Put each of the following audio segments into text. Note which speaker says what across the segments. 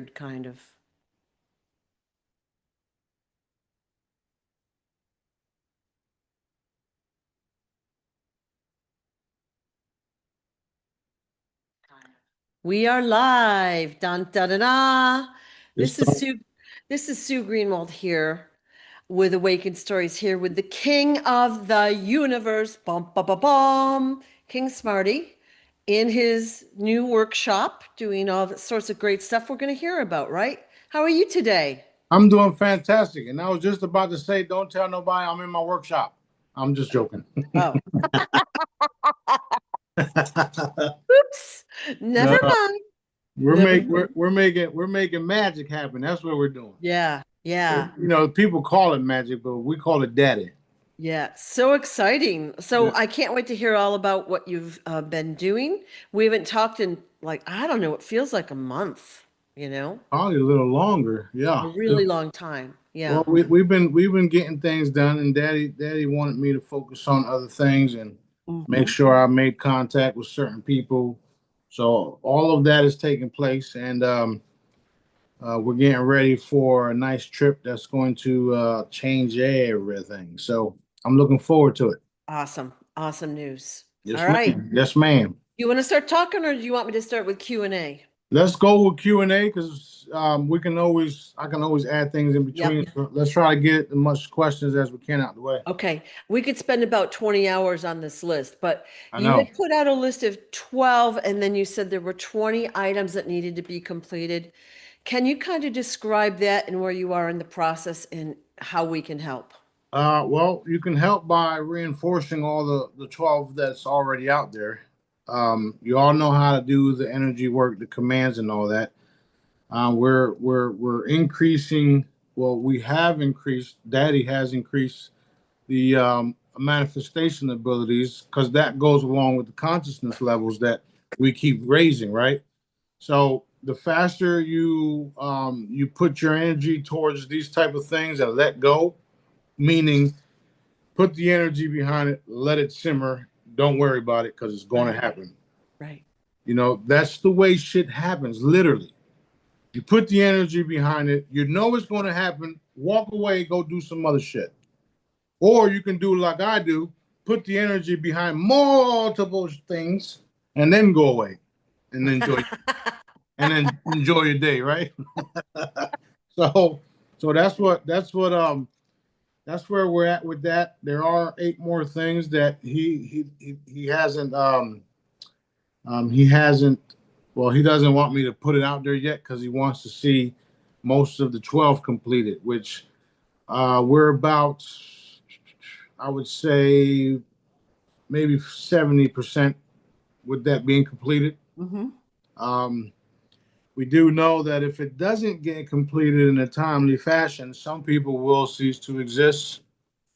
Speaker 1: kind of. We are live. Dun, da, da, da. This is Sue. This is Sue Greenwald here with Awakened Stories here with the King of the Universe, bum, bum, bum, bum, King Smarty, in his new workshop, doing all sorts of great stuff we're going to hear about, right? How are you today?
Speaker 2: I'm doing fantastic. And I was just about to say, don't tell nobody I'm in my workshop. I'm just joking.
Speaker 1: Oh. Oops. Never mind.
Speaker 2: We're making magic happen. That's what we're doing.
Speaker 1: Yeah. Yeah.
Speaker 2: You know, people call it magic, but we call it daddy.
Speaker 1: Yeah, so exciting. So
Speaker 2: Yeah.
Speaker 1: I can't wait to hear all about what you've been doing. We haven't talked in like, I don't know, it feels like a month, you know?
Speaker 2: Probably a little longer. Yeah.
Speaker 1: A really long time.
Speaker 2: Well,
Speaker 1: Yeah.
Speaker 2: we've been getting things done, and daddy wanted me to focus on other things and make sure I made contact with certain people. So all of that is taking place, and we're getting ready for a nice trip that's going to change everything. So I'm looking forward to it.
Speaker 1: Awesome. Awesome news.
Speaker 2: Yes,
Speaker 1: All right.
Speaker 2: ma'am. Yes, ma'am.
Speaker 1: You want to start talking or do you want me to start with Q&A?
Speaker 2: Let's go with Q&A because I can always add things in between.
Speaker 1: Yep.
Speaker 2: So let's try to get as much questions as we can out the way.
Speaker 1: Okay. We could spend about 20 hours on this list, but
Speaker 2: I
Speaker 1: you
Speaker 2: know.
Speaker 1: had put out a list of 12 and then you said there were 20 items that needed to be completed. Can you kind of describe that and where you are in the process and how we can help?
Speaker 2: Well, you can help by reinforcing all the 12 that's already out there. You all know how to do the energy work, the commands, and all that. We're increasing. Well, we have increased. Daddy has increased the manifestation abilities because that goes along with the consciousness levels that we keep raising, right? So the faster you put your energy towards these type of things and let go, meaning put the energy behind it, let it simmer, don't worry about it because it's going to happen.
Speaker 1: Right.
Speaker 2: You know, that's the way shit happens, literally. You put the energy behind it, you know it's going to happen, walk away, go do some other shit. Or you can do like I do, put the energy behind multiple things and then go away and enjoy and then enjoy your day, right? so that's where we're at with that. There are 8 more things that he hasn't well, he doesn't want me to put it out there yet because he wants to see most of the 12 completed, which we're about, I would say, maybe 70% with that being completed. We do know that if it doesn't get completed in a timely fashion, some people will cease to exist,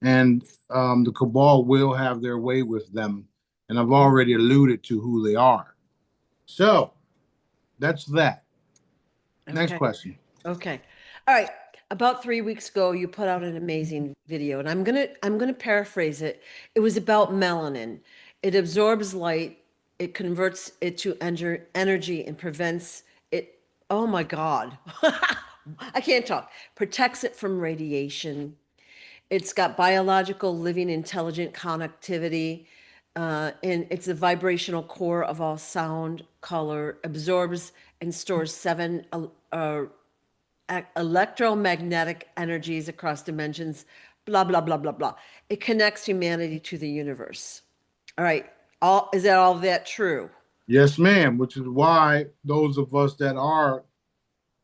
Speaker 2: and the cabal will have their way with them. And I've already alluded to who they are. So that's that. Next question.
Speaker 1: Okay. All right. About 3 weeks ago, you put out an amazing video, and I'm gonna paraphrase it. It was about melanin. It absorbs light, it converts it to energy and prevents it. Oh my God. I can't talk. Protects it from radiation. It's got biological, living, intelligent connectivity. And it's the vibrational core of all sound, color, absorbs and stores 7 electromagnetic energies across dimensions, blah, blah, blah, blah, blah. It connects humanity to the universe. All right. Is that all that true?
Speaker 2: Yes, ma'am, which is why those of us that are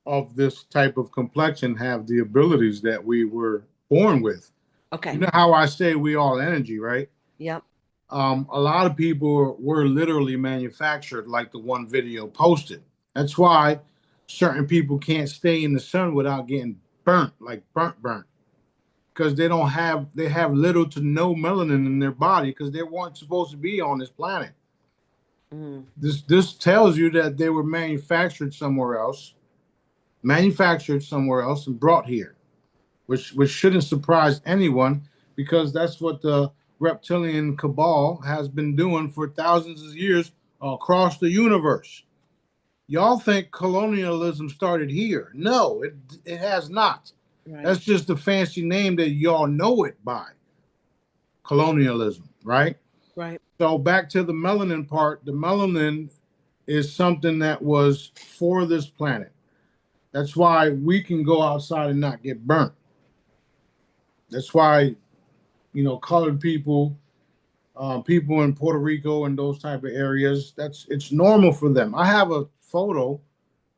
Speaker 2: of this type of complexion have the abilities that we were born with.
Speaker 1: Okay.
Speaker 2: You know how I say we all energy, right?
Speaker 1: Yep.
Speaker 2: A lot of people were literally manufactured like the one video posted. That's why certain people can't stay in the sun without getting burnt, like burnt. Because they have little to no melanin in their body because they weren't supposed to be on this planet. This tells you that they were manufactured somewhere else and brought here, which shouldn't surprise anyone because that's what the reptilian cabal has been doing for thousands of years across the universe. Y'all think colonialism started here. No, it has not.
Speaker 1: Right.
Speaker 2: That's just the fancy name that y'all know it by, colonialism, right?
Speaker 1: Right.
Speaker 2: So back to the melanin part, the melanin is something that was for this planet. That's why we can go outside and not get burnt. That's why, colored people, people in Puerto Rico and those type of areas, it's normal for them. I have a photo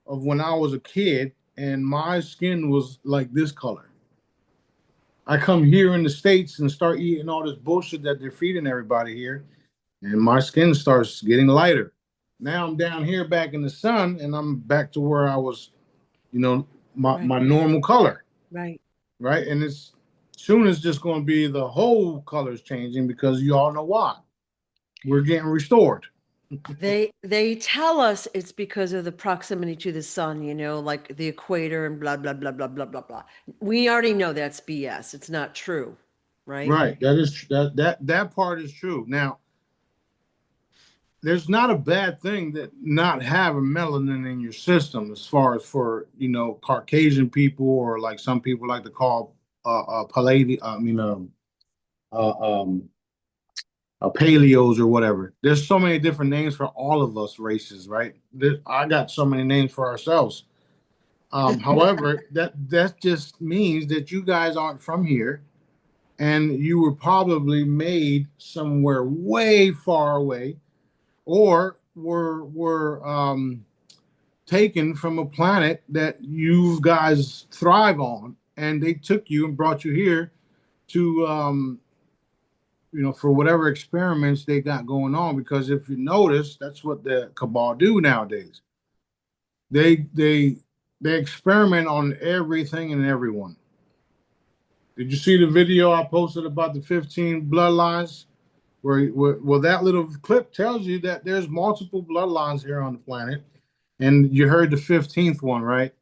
Speaker 2: of when I was a kid and my skin was like this color. I come here in the States and start eating all this bullshit that they're feeding everybody here, and my skin starts getting lighter. Now I'm down here back in the sun and I'm back to where I was, you know,
Speaker 1: Right.
Speaker 2: my normal color,
Speaker 1: Right.
Speaker 2: right? And it's soon it's just going to be the whole colors changing because you all know why. We're getting restored.
Speaker 1: They tell us it's because of the proximity to the sun, like the equator and blah blah blah blah blah blah blah. We already know that's BS. It's not true, right?
Speaker 2: Right. That part is true. Now, there's not a bad thing that not having melanin in your system as far as for, Caucasian people, or like some people like to call palladium, uh, um paleos or whatever. There's so many different names for all of us races, right? I got so many names for ourselves. However, that just means that you guys aren't from here, and you were probably made somewhere way far away, or were taken from a planet that you guys thrive on, and they took you and brought you here to for whatever experiments they got going on. Because if you notice, that's what the cabal do nowadays. They experiment on everything and everyone. Did you see the video I posted about the 15 bloodlines? Well, that little clip tells you that there's multiple bloodlines here on the planet, and you heard the 15th one, right?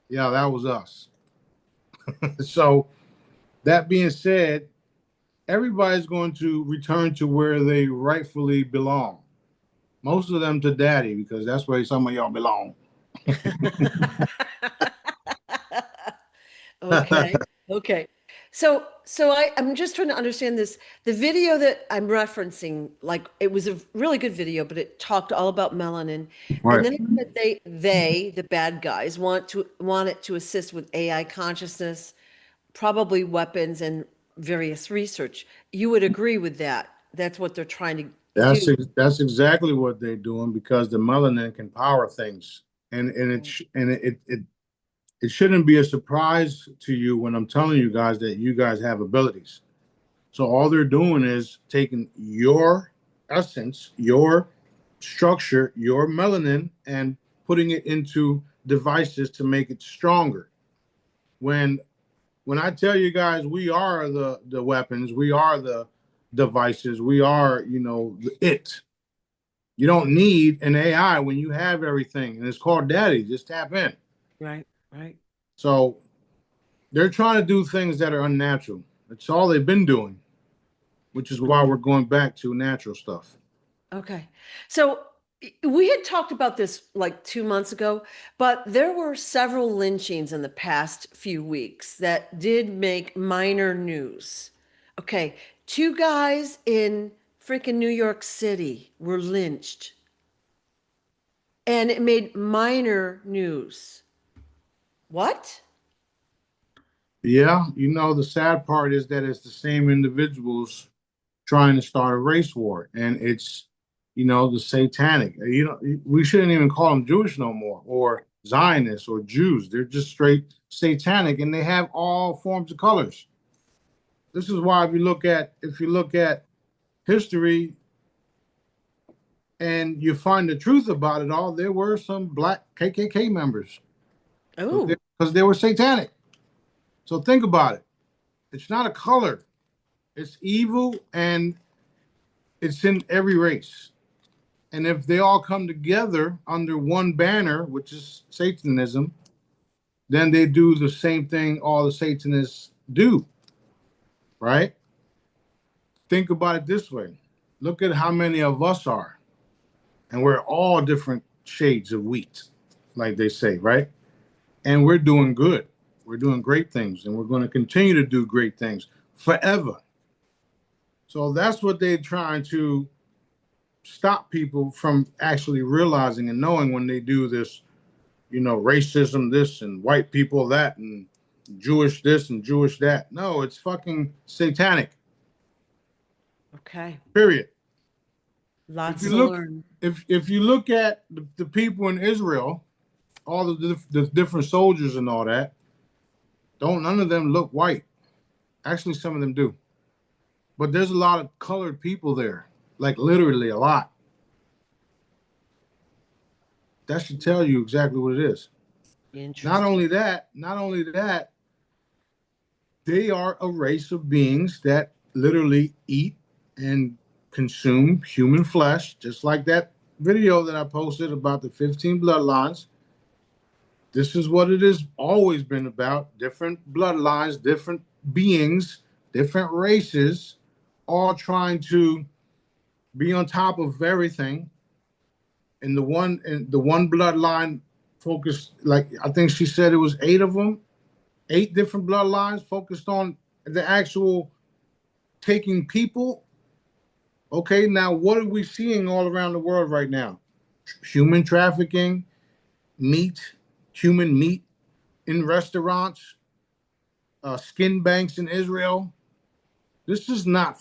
Speaker 2: Yeah, that was us. So that being said, everybody's going to return to where they rightfully belong. Most of them to daddy, because that's where some of y'all belong.
Speaker 1: Okay. Okay. I'm just trying to understand this. The video that I'm referencing, like it was a really good video, but it talked all about melanin. And
Speaker 2: Right.
Speaker 1: then it said the bad guys, want it to assist with AI consciousness, probably weapons and various research. You would agree with that. That's what they're trying to
Speaker 2: That's
Speaker 1: do.
Speaker 2: that's exactly what they're doing, because the melanin can power things, and it shouldn't be a surprise to you when I'm telling you guys that you guys have abilities. So all they're doing is taking your essence, your structure, your melanin, and putting it into devices to make it stronger. When when I tell you guys we are the weapons, we are the devices, we are, it. You don't need an AI when you have everything, and it's called daddy. Just tap in.
Speaker 1: Right, right.
Speaker 2: So they're trying to do things that are unnatural. That's all they've been doing, which is why we're going back to natural stuff.
Speaker 1: Okay. So we had talked about this like 2 months ago, but there were several lynchings in the past few weeks that did make minor news. Okay. Two guys in freaking New York City were lynched, and it made minor news. What?
Speaker 2: Yeah, the sad part is that it's the same individuals trying to start a race war, and it's, the Satanic. We shouldn't even call them Jewish no more, or Zionists, or Jews. They're just straight Satanic, and they have all forms of colors. This is why if you look at history and you find the truth about it all, there were some black KKK members,
Speaker 1: Oh,
Speaker 2: because they were Satanic. So think about it. It's not a color. It's evil, and it's in every race. And if they all come together under one banner, which is Satanism, then they do the same thing all the Satanists do, right? Think about it this way. Look at how many of us are, and we're all different shades of wheat, like they say, right? And we're doing good. We're doing great things, and we're going to continue to do great things forever. So that's what they're trying to stop people from actually realizing and knowing when they do this, racism this and white people that and Jewish this and Jewish that. No, it's fucking satanic.
Speaker 1: Okay.
Speaker 2: Period. If
Speaker 1: Lots
Speaker 2: you
Speaker 1: to
Speaker 2: look,
Speaker 1: learn.
Speaker 2: if you look at the people in Israel, all the different soldiers and all that, don't none of them look white. Actually, some of them do, but there's a lot of colored people there, like literally a lot. That should tell you exactly what it is.
Speaker 1: Interesting.
Speaker 2: Not only that, they are a race of beings that literally eat and consume human flesh, just like that video that I posted about the 15 bloodlines. This is what it has always been about: different bloodlines, different beings, different races, all trying to be on top of everything. And the one bloodline focused, like I think she said it was eight of them, eight different bloodlines focused on the actual taking people. Okay, now what are we seeing all around the world right now? Human trafficking, meat, human meat in restaurants, skin banks in Israel. This is not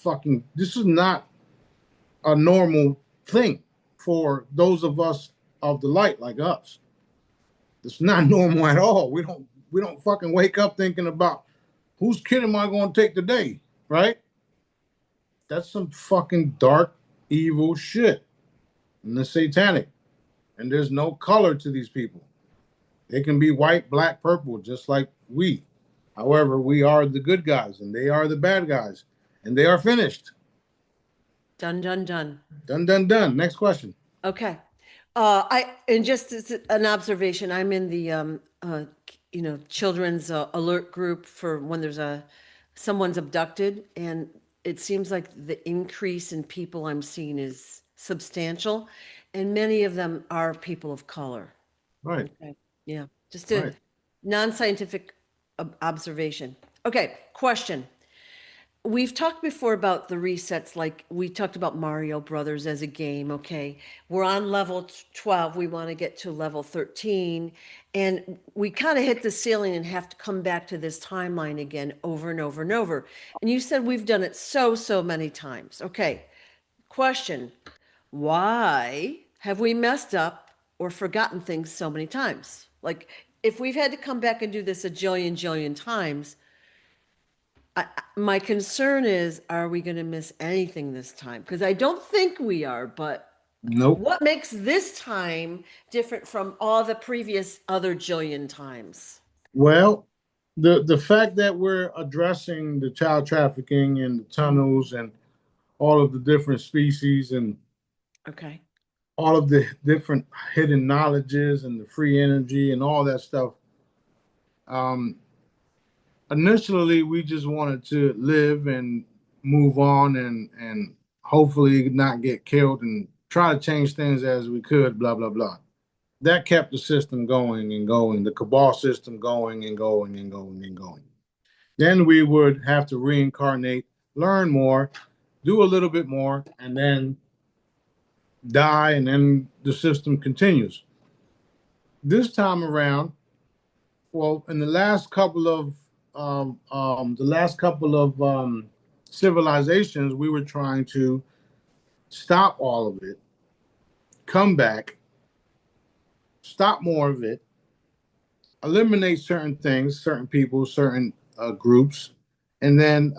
Speaker 2: a normal thing for those of us of the light like us. It's not normal at all. We don't fucking wake up thinking about whose kid am I going to take today, right? That's some fucking dark, evil shit. And the satanic. And there's no color to these people. They can be white, black, purple, just like we. However, we are the good guys and they are the bad guys. And they are finished.
Speaker 1: Done, done, done.
Speaker 2: Done, done, done. Next question.
Speaker 1: Okay. And just as an observation, I'm in the, children's alert group for when there's someone's abducted, and it seems like the increase in people I'm seeing is substantial, and many of them are people of color.
Speaker 2: Right.
Speaker 1: Okay. Yeah. Just a
Speaker 2: Right.
Speaker 1: non-scientific observation. Okay. Question. We've talked before about the resets, like we talked about Mario Brothers as a game. Okay. We're on level 12. We want to get to level 13. And we kind of hit the ceiling and have to come back to this timeline again over and over and over. And you said we've done it so many times. Okay. Question. Why have we messed up or forgotten things so many times? Like, if we've had to come back and do this a jillion times, my concern is, are we going to miss anything this time? Because I don't think we are, but
Speaker 2: Nope.
Speaker 1: what makes this time different from all the previous other jillion times?
Speaker 2: Well, the fact that we're addressing the child trafficking and the tunnels and all of the different species and
Speaker 1: Okay.
Speaker 2: all of the different hidden knowledges and the free energy and all that stuff. Um, Initially, we just wanted to live and move on and hopefully not get killed and try to change things as we could. Blah blah blah. That kept the system going and going, the cabal system going and going and going and going. Then we would have to reincarnate, learn more, do a little bit more, and then die, and then the system continues. This time around, well, in the last couple of civilizations, we were trying to stop all of it, come back, stop more of it, eliminate certain things, certain people, certain groups, and then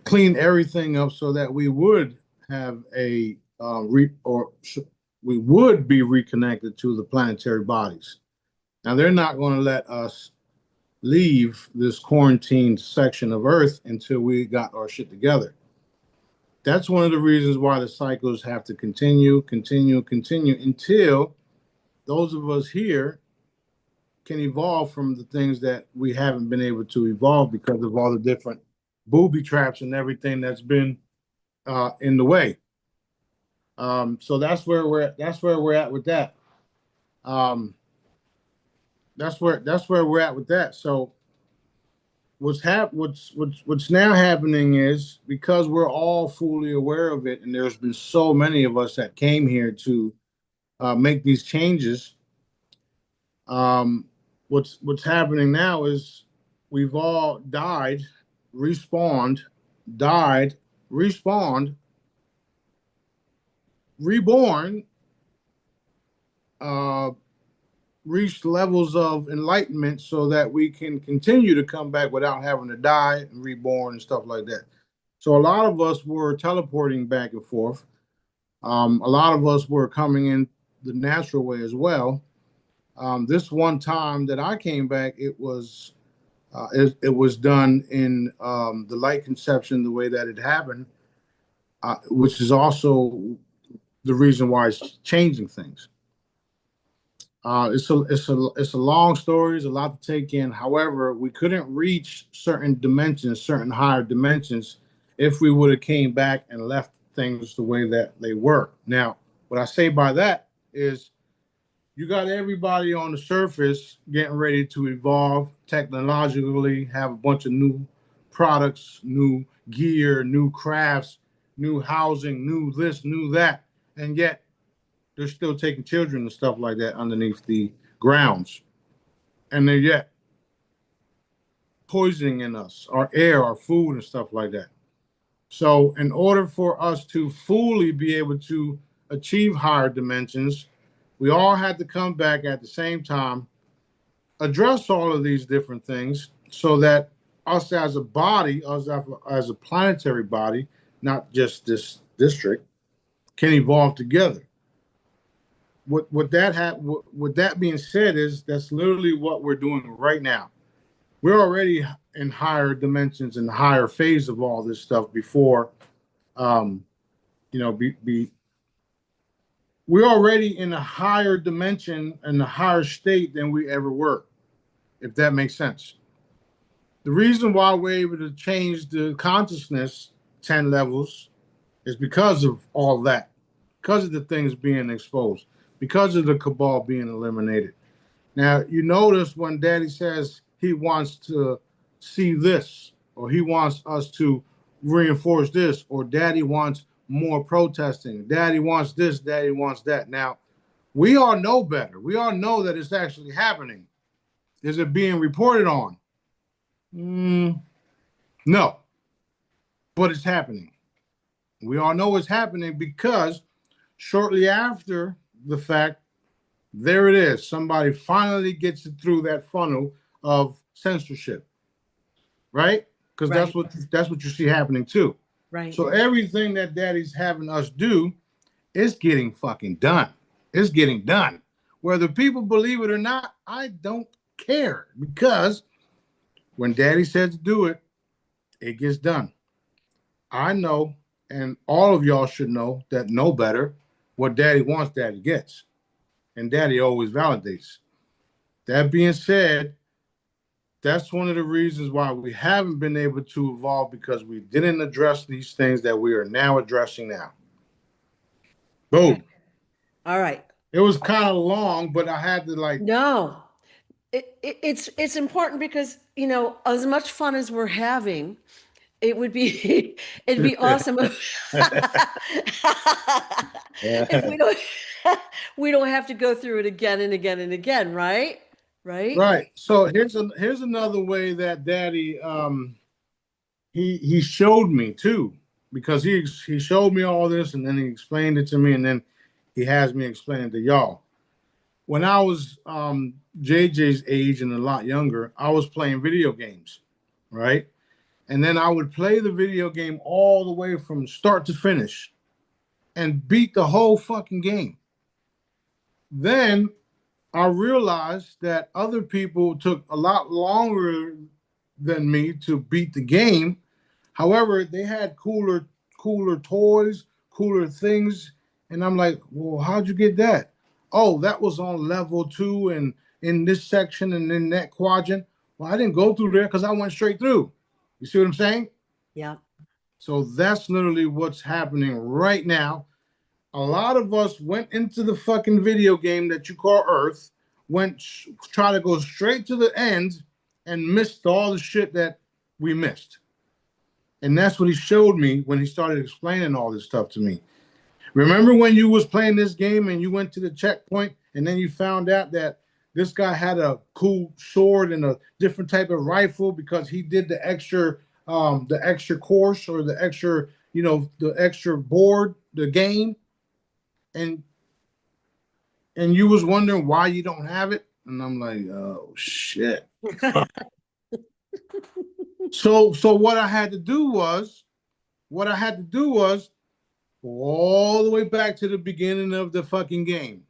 Speaker 2: clean everything up so that we would have we would be reconnected to the planetary bodies. Now they're not going to let us leave this quarantined section of Earth until we got our shit together. That's one of the reasons why the cycles have to continue until those of us here can evolve from the things that we haven't been able to evolve because of all the different booby traps and everything that's been in the way. So that's where we're at with that. That's where we're at with that. So what's now happening is, because we're all fully aware of it, and there's been so many of us that came here to make these changes. Um, what's happening now is we've all respawned, died, respawned, reborn, uh, reached levels of enlightenment so that we can continue to come back without having to die and reborn and stuff like that. So a lot of us were teleporting back and forth. A lot of us were coming in the natural way as well. This one time that I came back, it was done in the light conception, the way that it happened, which is also the reason why it's changing things. It's a long story. It's a lot to take in. However, we couldn't reach certain dimensions, certain higher dimensions, if we would have came back and left things the way that they were. Now, what I say by that is, you got everybody on the surface getting ready to evolve technologically, have a bunch of new products, new gear, new crafts, new housing, new this, new that, and yet they're still taking children and stuff like that underneath the grounds. And they're yet poisoning in us, our air, our food, and stuff like that. So, in order for us to fully be able to achieve higher dimensions, we all had to come back at the same time, address all of these different things, so that us as a body, us as a planetary body, not just this district, can evolve together. What that being said, is that's literally what we're doing right now. We're already in higher dimensions and higher phase of all this stuff before, um, we're already in a higher dimension and a higher state than we ever were, if that makes sense. The reason why we're able to change the consciousness 10 levels is because of all that, because of the things being exposed, because of the cabal being eliminated. Now, you notice when Daddy says he wants to see this, or he wants us to reinforce this, or Daddy wants more protesting, Daddy wants this, Daddy wants that. Now, we all know better. We all know that it's actually happening. Is it being reported on? No, but it's happening. We all know it's happening because shortly after the fact, there it is. Somebody finally gets it through that funnel of censorship, right? Because
Speaker 1: Right.
Speaker 2: that's what you see happening too.
Speaker 1: Right.
Speaker 2: So everything that Daddy's having us do is getting fucking done. It's getting done. Whether people believe it or not, I don't care, because when Daddy says to do it, it gets done. I know, and all of y'all should know better. What Daddy wants, Daddy gets, and Daddy always validates. That being said, that's one of the reasons why we haven't been able to evolve, because we didn't address these things that we are now addressing now.
Speaker 1: Okay.
Speaker 2: Boom.
Speaker 1: All right.
Speaker 2: It was kind of long, but I had to
Speaker 1: No, it's important because, as much fun as we're having, it would be it'd be awesome if we don't we don't have to go through it again and again and again, right? Right?
Speaker 2: Right. So here's another way that Daddy he showed me too, because he showed me all this, and then he explained it to me, and then he has me explain it to y'all. When I was JJ's age and a lot younger, I was playing video games, right? And then I would play the video game all the way from start to finish and beat the whole fucking game. Then I realized that other people took a lot longer than me to beat the game. However, they had cooler toys, cooler things. And I'm like, well, how'd you get that? Oh, that was on level 2 and in this section and in that quadrant. Well, I didn't go through there because I went straight through. You see what I'm saying?
Speaker 1: Yeah.
Speaker 2: So that's literally what's happening right now. a lot of us went into the fucking video game that you call Earth, try to go straight to the end and missed all the shit that we missed. And that's what he showed me when he started explaining all this stuff to me. Remember when you was playing this game and you went to the checkpoint and then you found out that this guy had a cool sword and a different type of rifle because he did the extra course or the extra, the extra board, the game, and you was wondering why you don't have it, and I'm like, oh shit. So what I had to do was go all the way back to the beginning of the fucking game,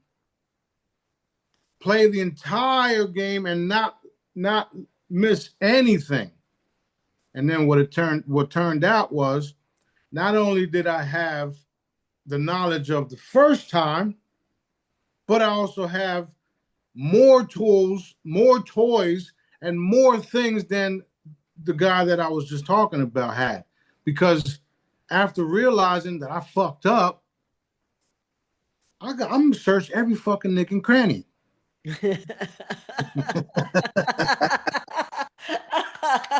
Speaker 2: play the entire game and not miss anything. And then what turned out was, not only did I have the knowledge of the first time, but I also have more tools, more toys, and more things than the guy that I was just talking about had. Because after realizing that I fucked up, I'm gonna search every fucking nick and cranny.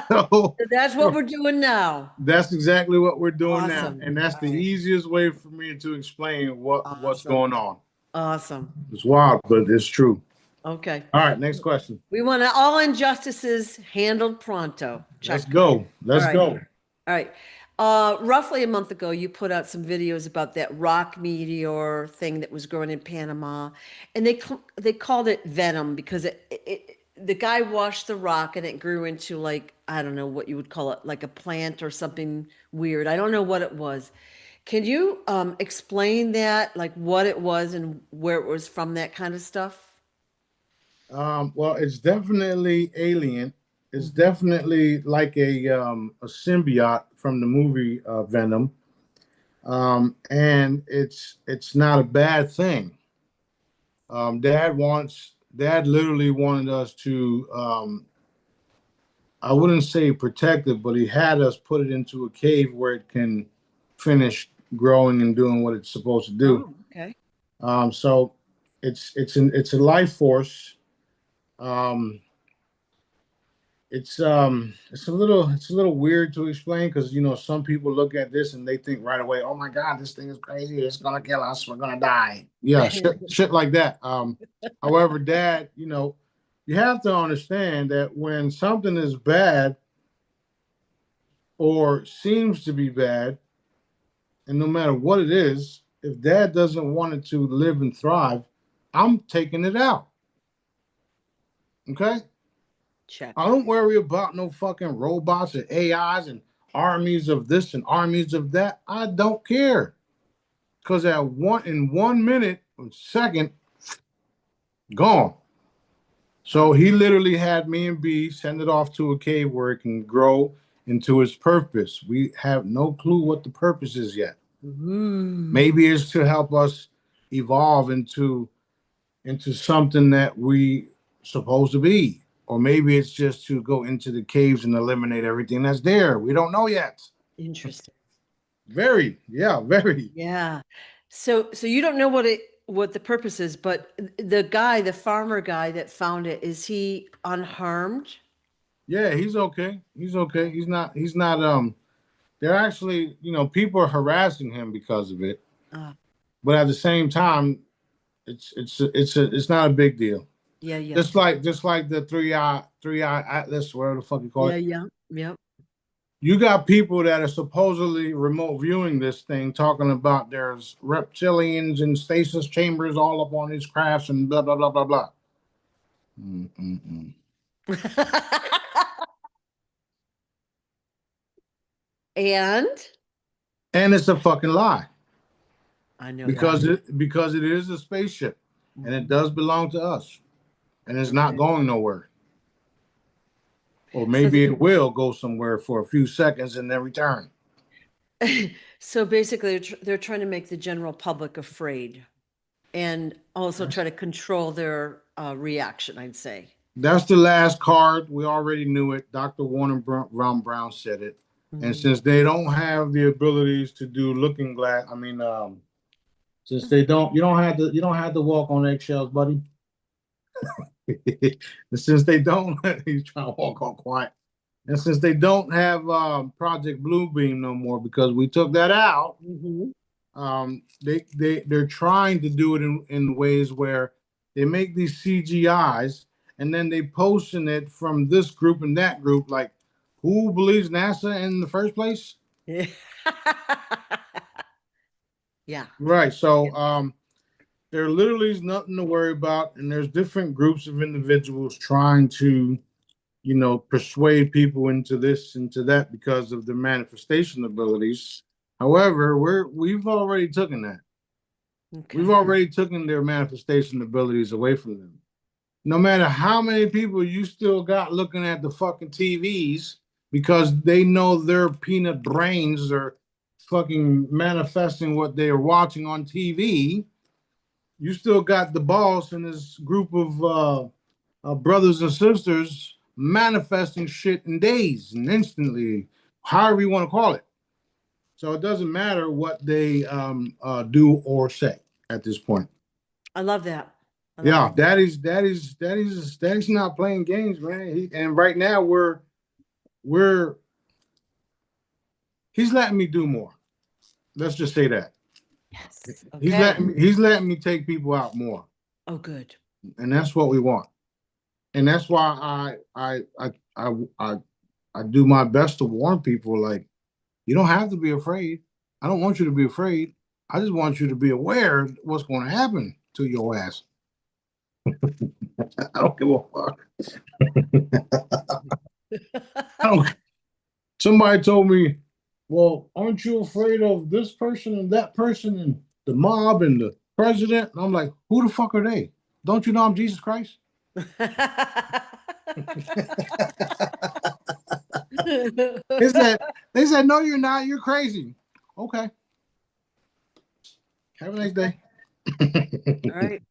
Speaker 2: So
Speaker 1: that's what we're doing now.
Speaker 2: That's exactly what we're doing
Speaker 1: Awesome.
Speaker 2: now, and that's the easiest way for me to explain what's going on.
Speaker 1: Awesome.
Speaker 2: It's wild, but it's true.
Speaker 1: Okay.
Speaker 2: All right, next question.
Speaker 1: We want all injustices handled pronto. Check.
Speaker 2: Let's go. Let's go.
Speaker 1: All right. Roughly a month ago, you put out some videos about that rock meteor thing that was growing in Panama, and they called it Venom because the guy washed the rock and it grew into, like, I don't know what you would call it, like a plant or something weird. I don't know what it was. Can you explain that, like what it was and where it was from, that kind of stuff?
Speaker 2: Well, it's definitely alien. It's definitely like a symbiote from the movie Venom, and it's not a bad thing. Dad literally wanted us to, I wouldn't say protect it, but he had us put it into a cave where it can finish growing and doing what it's supposed to do.
Speaker 1: Oh, okay.
Speaker 2: So it's a life force. It's a little weird to explain because some people look at this and they think right away, oh my God, this thing is crazy, it's gonna kill us, we're gonna die. Yeah, shit like that. However, Dad, you have to understand that when something is bad or seems to be bad, and no matter what it is, if Dad doesn't want it to live and thrive, I'm taking it out. Okay?
Speaker 1: Check.
Speaker 2: I don't worry about no fucking robots and AIs and armies of this and armies of that. I don't care. Because in 1 minute or second, gone. So he literally had me and B send it off to a cave where it can grow into its purpose. We have no clue what the purpose is yet. Maybe it's to help us evolve into something that we supposed to be. Or maybe it's just to go into the caves and eliminate everything that's there. We don't know yet.
Speaker 1: Interesting.
Speaker 2: Very.
Speaker 1: Yeah. So you don't know what the purpose is, but the farmer guy that found it, is he unharmed?
Speaker 2: Yeah, he's okay. He's okay. He's not they're actually, people are harassing him because of it. But at the same time, it's not a big deal.
Speaker 1: Yeah.
Speaker 2: Just like the three-eye atlas, whatever the fuck you call it.
Speaker 1: Yeah.
Speaker 2: You got people that are supposedly remote viewing this thing, talking about there's reptilians and stasis chambers all up on these crafts and blah blah blah blah blah. And it's a fucking lie.
Speaker 1: I know
Speaker 2: because it is a spaceship, and it does belong to us, and it's not going nowhere. Or maybe it will go somewhere for a few seconds and then return.
Speaker 1: So basically, they're trying to make the general public afraid, and also try to control their reaction, I'd say.
Speaker 2: That's the last card. We already knew it. Dr. Warner Brown said it. And since they don't have the abilities to do looking glass, Since they don't, you don't have to walk on eggshells, buddy. And since they don't, he's trying to walk all quiet. And since they don't have Project Bluebeam no more because we took that out,
Speaker 1: Mhm.
Speaker 2: they're trying to do it in ways where they make these CGIs and then they posting it from this group and that group. Like, who believes NASA in the first place?
Speaker 1: Yeah. Yeah.
Speaker 2: Right. So there literally is nothing to worry about, and there's different groups of individuals trying to, persuade people into this, into that because of their manifestation abilities. However, we've already taken that. We've
Speaker 1: Okay.
Speaker 2: already taken their manifestation abilities away from them. No matter how many people you still got looking at the fucking TVs because they know their peanut brains are fucking manifesting what they are watching on TV, you still got the boss and this group of brothers and sisters manifesting shit in days and instantly, however you want to call it. So it doesn't matter what they do or say at this point.
Speaker 1: I love that. I love
Speaker 2: Yeah,
Speaker 1: that.
Speaker 2: daddy's not playing games, man. And right now we're he's letting me do more. Let's just say that.
Speaker 1: Yes.
Speaker 2: He's
Speaker 1: Okay.
Speaker 2: letting me take people out more,
Speaker 1: Oh, good.
Speaker 2: and that's what we want. And that's why I I do my best to warn people. Like, you don't have to be afraid. I don't want you to be afraid. I just want you to be aware of what's going to happen to your ass. I don't give a fuck. I don't. Somebody told me, "Well, aren't you afraid of this person and that person and the mob and the president?" And I'm like, "Who the fuck are they? Don't you know I'm Jesus Christ?" They said, "No, you're not. You're crazy." Okay. Have a nice day.
Speaker 1: All right.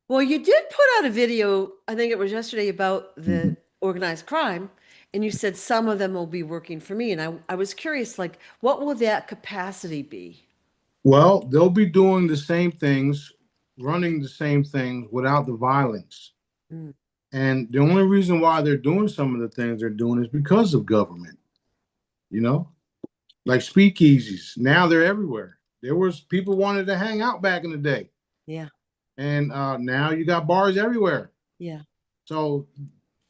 Speaker 1: Well, you did put out a video, I think it was yesterday, about the organized crime, and you said some of them will be working for me. And I was curious, like, what will that capacity be?
Speaker 2: Well, they'll be doing the same things, running the same things without the violence.
Speaker 1: Mm,
Speaker 2: And the only reason why they're doing some of the things they're doing is because of government, you know, like speakeasies. Now they're everywhere. There was people wanted to hang out back in the day,
Speaker 1: yeah,
Speaker 2: and now you got bars everywhere.
Speaker 1: yeah,
Speaker 2: So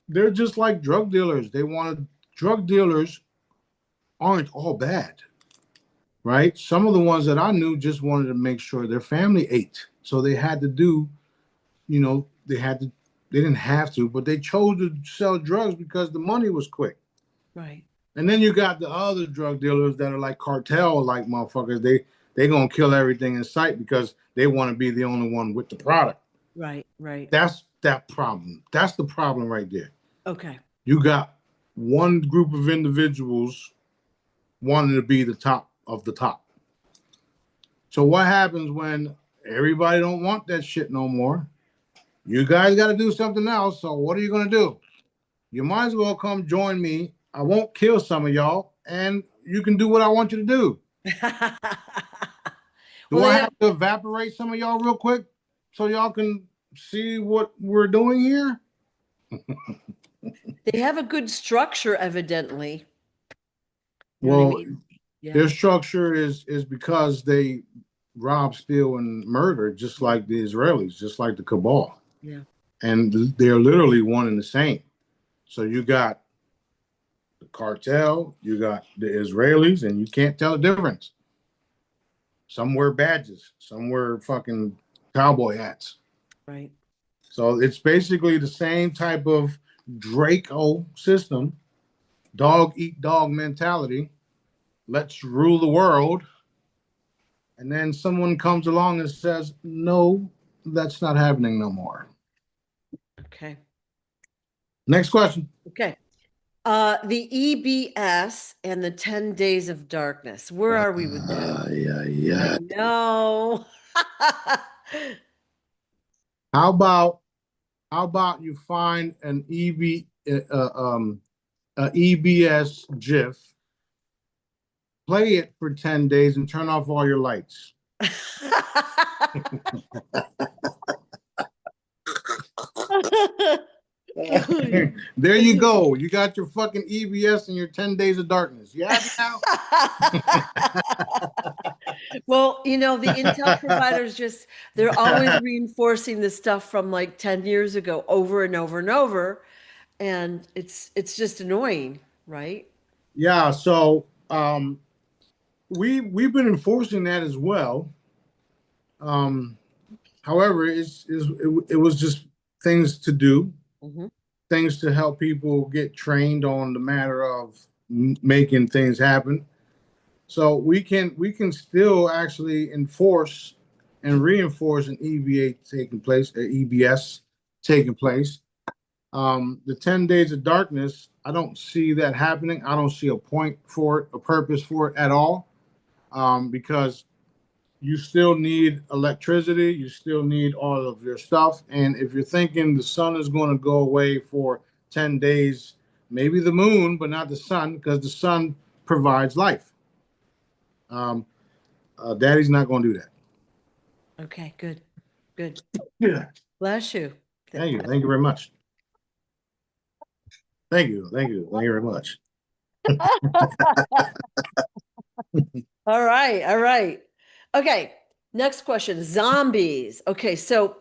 Speaker 2: they're just like drug dealers. Drug dealers aren't all bad, right? Some of the ones that I knew just wanted to make sure their family ate. So they had to do, they didn't have to, but they chose to sell drugs because the money was quick.
Speaker 1: right,
Speaker 2: And then you got the other drug dealers that are like cartel like motherfuckers. They gonna kill everything in sight because they want to be the only one with the product.
Speaker 1: right, right.
Speaker 2: That's that problem. That's the problem right there.
Speaker 1: Okay.
Speaker 2: You got one group of individuals wanting to be the top of the top. So what happens when everybody don't want that shit no more? You guys got to do something else. So what are you gonna do? You might as well come join me. I won't kill some of y'all, and you can do what I want you to do. Do
Speaker 1: Well,
Speaker 2: I have to evaporate some of y'all real quick so y'all can see what we're doing here?
Speaker 1: they have a good structure, evidently. You know what I
Speaker 2: Well,
Speaker 1: mean? Yeah,
Speaker 2: their structure is because they rob, steal, and murder, just like the Israelis, just like the cabal,
Speaker 1: yeah,
Speaker 2: and they're literally one and the same. So you got the cartel, you got the Israelis, and you can't tell the difference. Some wear badges, some wear fucking cowboy hats.
Speaker 1: right.
Speaker 2: So it's basically the same type of Draco system, dog eat dog mentality. Let's rule the world. And then someone comes along and says, no, that's not happening no more.
Speaker 1: Okay.
Speaker 2: Next question.
Speaker 1: Okay. The EBS and the 10 Days of Darkness. Where are we with that?
Speaker 2: Yeah,
Speaker 1: I
Speaker 2: yeah.
Speaker 1: know.
Speaker 2: How about you find an EBS GIF, play it for 10 days, and turn off all your lights. There you go. You got your fucking EBS and your 10 days of darkness. You happy now?
Speaker 1: Well, you know, the intel providers just, they're always reinforcing the stuff from like 10 years ago over and over and over. And it's just annoying, right?
Speaker 2: Yeah, so we've been enforcing that as well. Um, however, it was just things to do,
Speaker 1: Mhm.
Speaker 2: things to help people get trained on the matter of making things happen. So we can still actually enforce and reinforce an EVA taking place, an EBS taking place. The 10 days of darkness, I don't see that happening. I don't see a point for it, a purpose for it at all, because you still need electricity, you still need all of your stuff. And if you're thinking the sun is going to go away for 10 days, maybe the moon, but not the sun, because the sun provides life. Um, Daddy's not going to do that.
Speaker 1: Okay, good. Good.
Speaker 2: Yeah.
Speaker 1: Bless you.
Speaker 2: Thank you. Thank you very much. Thank you. Thank you. Thank you very much.
Speaker 1: All right, all right. Okay, next question. Zombies. Okay, so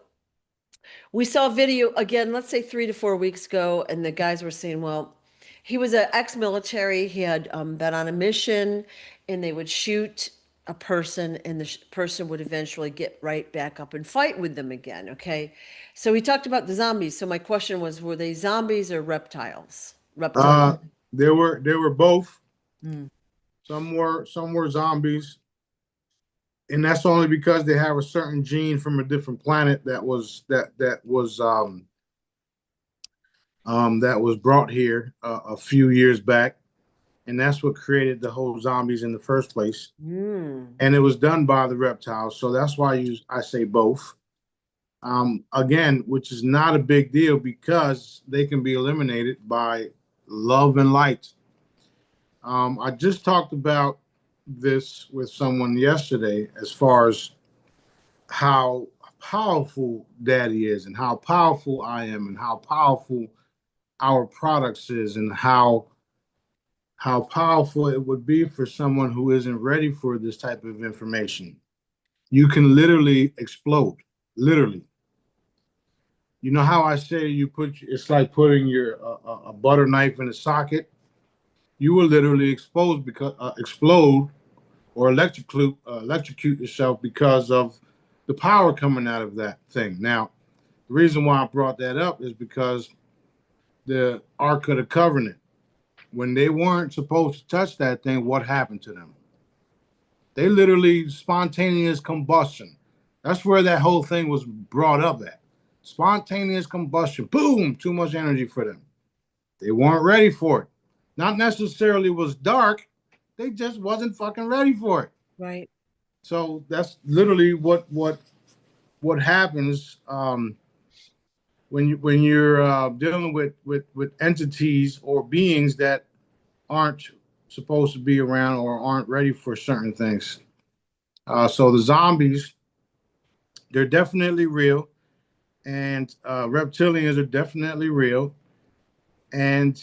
Speaker 1: we saw a video again, let's say 3 to 4 weeks ago, and the guys were saying, well, he was an ex-military. He had been on a mission, and they would shoot a person, and the person would eventually get right back up and fight with them again. Okay, so we talked about the zombies. So my question was, were they zombies or reptiles? Reptilian.
Speaker 2: There were both.
Speaker 1: Mm.
Speaker 2: Some were zombies, and that's only because they have a certain gene from a different planet that was brought here a few years back, and that's what created the whole zombies in the first place.
Speaker 1: Mm.
Speaker 2: And it was done by the reptiles, so that's why I say both. Again, which is not a big deal because they can be eliminated by love and light. I just talked about this with someone yesterday as far as how powerful Daddy is and how powerful I am and how powerful our products is and how powerful it would be for someone who isn't ready for this type of information. You can literally explode, literally. You know how I say it's like putting your a butter knife in a socket. You will literally explode or electrocute yourself because of the power coming out of that thing. Now, the reason why I brought that up is because the Ark of the Covenant, when they weren't supposed to touch that thing, what happened to them? They literally spontaneous combustion. That's where that whole thing was brought up at. Spontaneous combustion. Boom! Too much energy for them. They weren't ready for it. Not necessarily was dark. They just wasn't fucking ready for it.
Speaker 1: Right.
Speaker 2: So that's literally what happens when you're dealing with entities or beings that aren't supposed to be around or aren't ready for certain things. So the zombies, they're definitely real, and reptilians are definitely real, and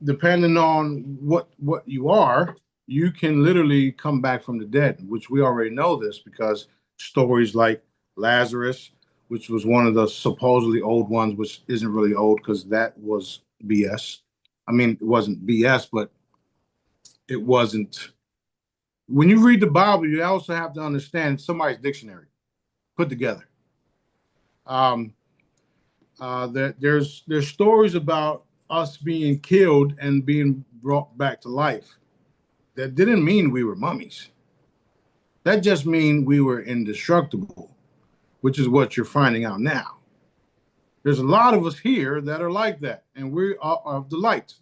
Speaker 2: depending on what you are, you can literally come back from the dead, which we already know this because stories like Lazarus, which was one of the supposedly old ones, which isn't really old because that was BS. I mean, it wasn't BS, but it wasn't. When you read the Bible, you also have to understand somebody's dictionary put together. Um, there's stories about us being killed and being brought back to life. That didn't mean we were mummies. That just means we were indestructible, which is what you're finding out now. There's a lot of us here that are like that, and we are of the light.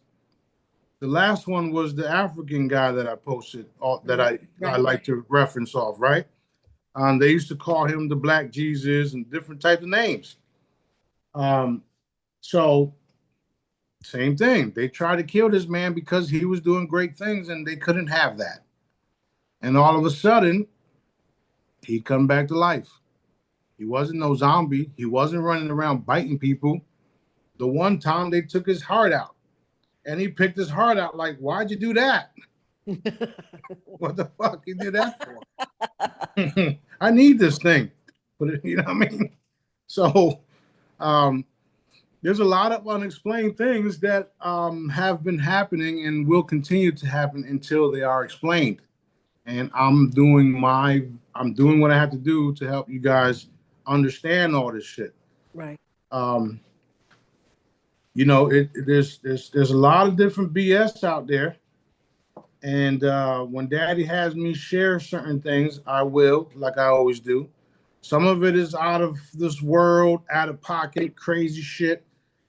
Speaker 2: The last one was the African guy that I posted, that I like to reference off, right? They used to call him the Black Jesus and different types of names. Um, so same thing. They tried to kill this man because he was doing great things, and they couldn't have that. And all of a sudden, he'd come back to life. He wasn't no zombie. He wasn't running around biting people. The one time they took his heart out, and he picked his heart out. Like, why'd you do that? What the fuck you did that for? I need this thing. But you know what I mean? So um, there's a lot of unexplained things that have been happening and will continue to happen until they are explained. And I'm doing what I have to do to help you guys understand all this shit.
Speaker 1: Right.
Speaker 2: Um, there's a lot of different BS out there. And when Daddy has me share certain things, I will, like I always do. Some of it is out of this world, out of pocket, crazy shit.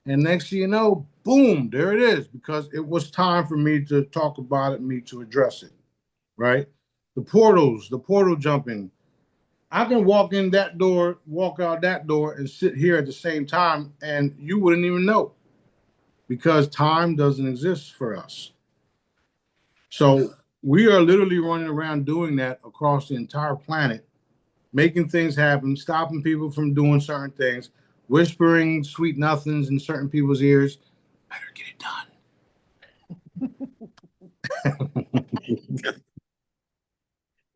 Speaker 2: And next thing you know, boom, there it is, because it was time for me to talk about it, me to address it, right? The portals, the portal jumping. I can walk in that door, walk out that door, and sit here at the same time, and you wouldn't even know because time doesn't exist for us. So we are literally running around doing that across the entire planet, making things happen, stopping people from doing certain things, whispering sweet nothings in certain people's ears. Better get it done.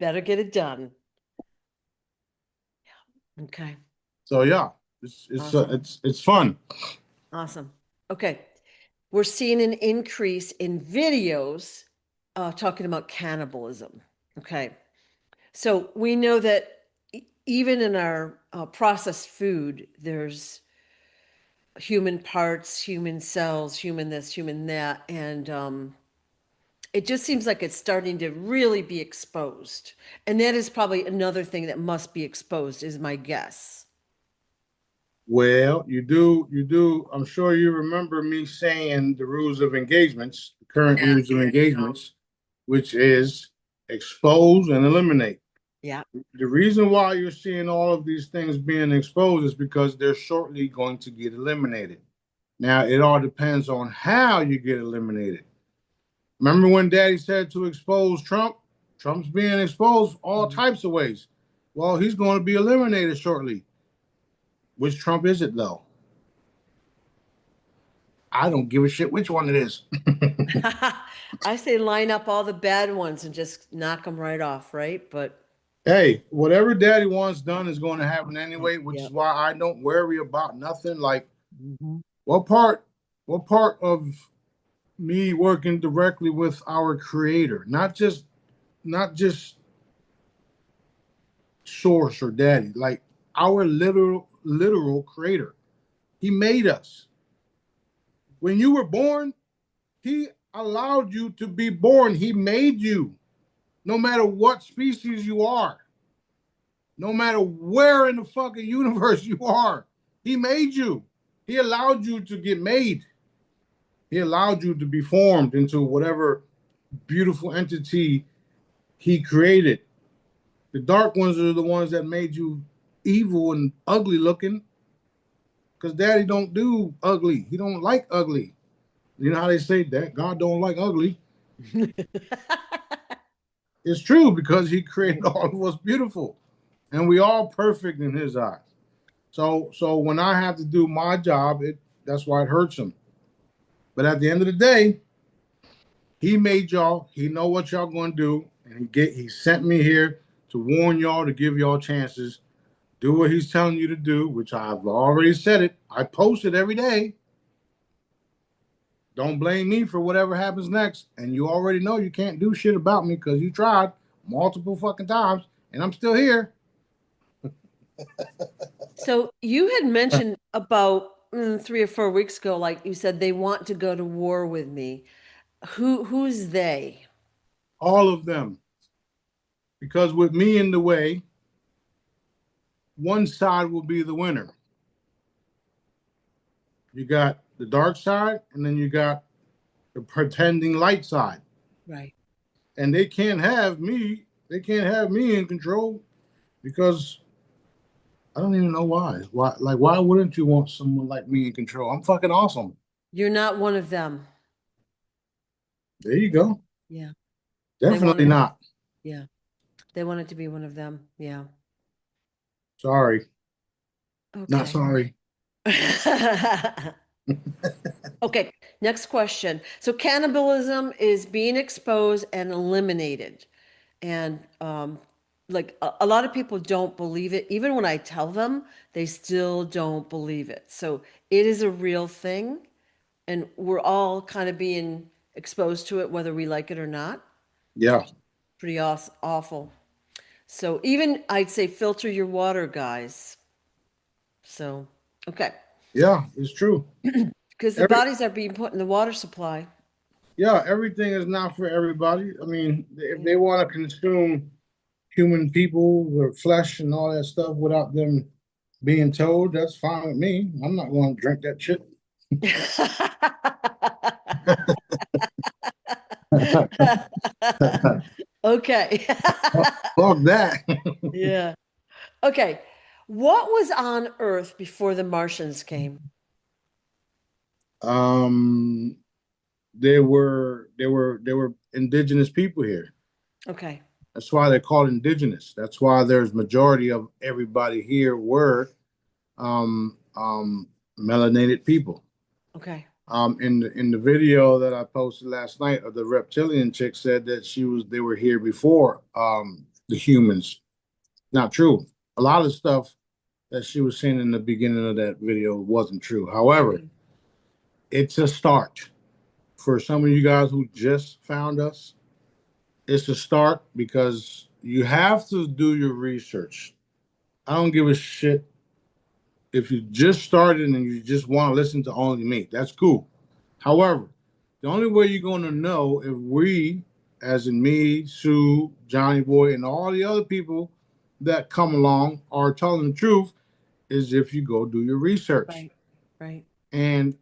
Speaker 1: Better get it done. Okay.
Speaker 2: So yeah,
Speaker 1: Awesome.
Speaker 2: it's fun.
Speaker 1: Awesome. Okay. We're seeing an increase in videos talking about cannibalism. Okay. So we know that even in our processed food, there's human parts, human cells, human this, human that. And it just seems like it's starting to really be exposed. And that is probably another thing that must be exposed, is my guess.
Speaker 2: Well, you do. I'm sure you remember me saying the rules of engagements, the current rules of engagements, which is expose and eliminate.
Speaker 1: Yeah.
Speaker 2: The reason why you're seeing all of these things being exposed is because they're shortly going to get eliminated. Now, it all depends on how you get eliminated. Remember when Daddy said to expose Trump? Trump's being exposed all types of ways. Well, he's going to be eliminated shortly. Which Trump is it, though? I don't give a shit which one it is.
Speaker 1: I say line up all the bad ones and just knock them right off, right? But
Speaker 2: Hey, whatever Daddy wants done is going to happen anyway, which
Speaker 1: yeah.
Speaker 2: is why I don't worry about nothing. Like,
Speaker 1: Mhm.
Speaker 2: what part? What part of me working directly with our Creator, not just Source or Daddy, like our literal Creator. He made us. When you were born, He allowed you to be born. He made you, no matter what species you are. No matter where in the fucking universe you are, he made you. He allowed you to get made. He allowed you to be formed into whatever beautiful entity he created. The dark ones are the ones that made you evil and ugly looking. Because Daddy don't do ugly. He don't like ugly. You know how they say that God don't like ugly. It's true because he created all of us beautiful, and we all perfect in his eyes. So when I have to do my job, that's why it hurts him. But at the end of the day, he made y'all. He know what y'all gonna do, and he sent me here to warn y'all, to give y'all chances. Do what he's telling you to do, which I've already said it. I post it every day. Don't blame me for whatever happens next. And you already know you can't do shit about me because you tried multiple fucking times, and I'm still here.
Speaker 1: So you had mentioned about 3 or 4 weeks ago, like you said, they want to go to war with me. Who's they?
Speaker 2: All of them. Because with me in the way, one side will be the winner. You got the dark side, and then you got the pretending light side.
Speaker 1: Right.
Speaker 2: And they can't have me. They can't have me in control because I don't even know why. Why wouldn't you want someone like me in control? I'm fucking awesome.
Speaker 1: You're not one of them.
Speaker 2: There you go.
Speaker 1: Yeah. They want
Speaker 2: Definitely
Speaker 1: it.
Speaker 2: not.
Speaker 1: Yeah. They want it to be one of them. Yeah.
Speaker 2: Sorry. Not
Speaker 1: Okay.
Speaker 2: sorry.
Speaker 1: Okay, next question. So cannibalism is being exposed and eliminated. And like a lot of people don't believe it. Even when I tell them, they still don't believe it. So it is a real thing, and we're all kind of being exposed to it, whether we like it or not.
Speaker 2: Yeah.
Speaker 1: Pretty awful. So even I'd say filter your water, guys. So, okay.
Speaker 2: Yeah, it's true.
Speaker 1: Because the
Speaker 2: Every
Speaker 1: bodies are being put in the water supply.
Speaker 2: yeah, everything is not for everybody. I mean, if
Speaker 1: Yeah.
Speaker 2: they want to consume human people, their flesh and all that stuff without them being told, that's fine with me. I'm not going to drink that shit.
Speaker 1: Okay.
Speaker 2: Fuck that.
Speaker 1: Yeah. Okay. What was on Earth before the Martians came?
Speaker 2: um, there were indigenous people here.
Speaker 1: Okay.
Speaker 2: That's why they're called indigenous. That's why there's majority of everybody here were melanated people.
Speaker 1: Okay.
Speaker 2: In the video that I posted last night of the reptilian chick said that they were here before the humans. Not true. A lot of stuff that she was saying in the beginning of that video wasn't true. However,
Speaker 1: Okay.
Speaker 2: it's a start for some of you guys who just found us. It's a start because you have to do your research. I don't give a shit if you just started and you just want to listen to only me. That's cool. However, the only way you're going to know if we, as in me, Sue, Johnny Boy, and all the other people that come along are telling the truth is if you go do your research.
Speaker 1: Right. Right.
Speaker 2: And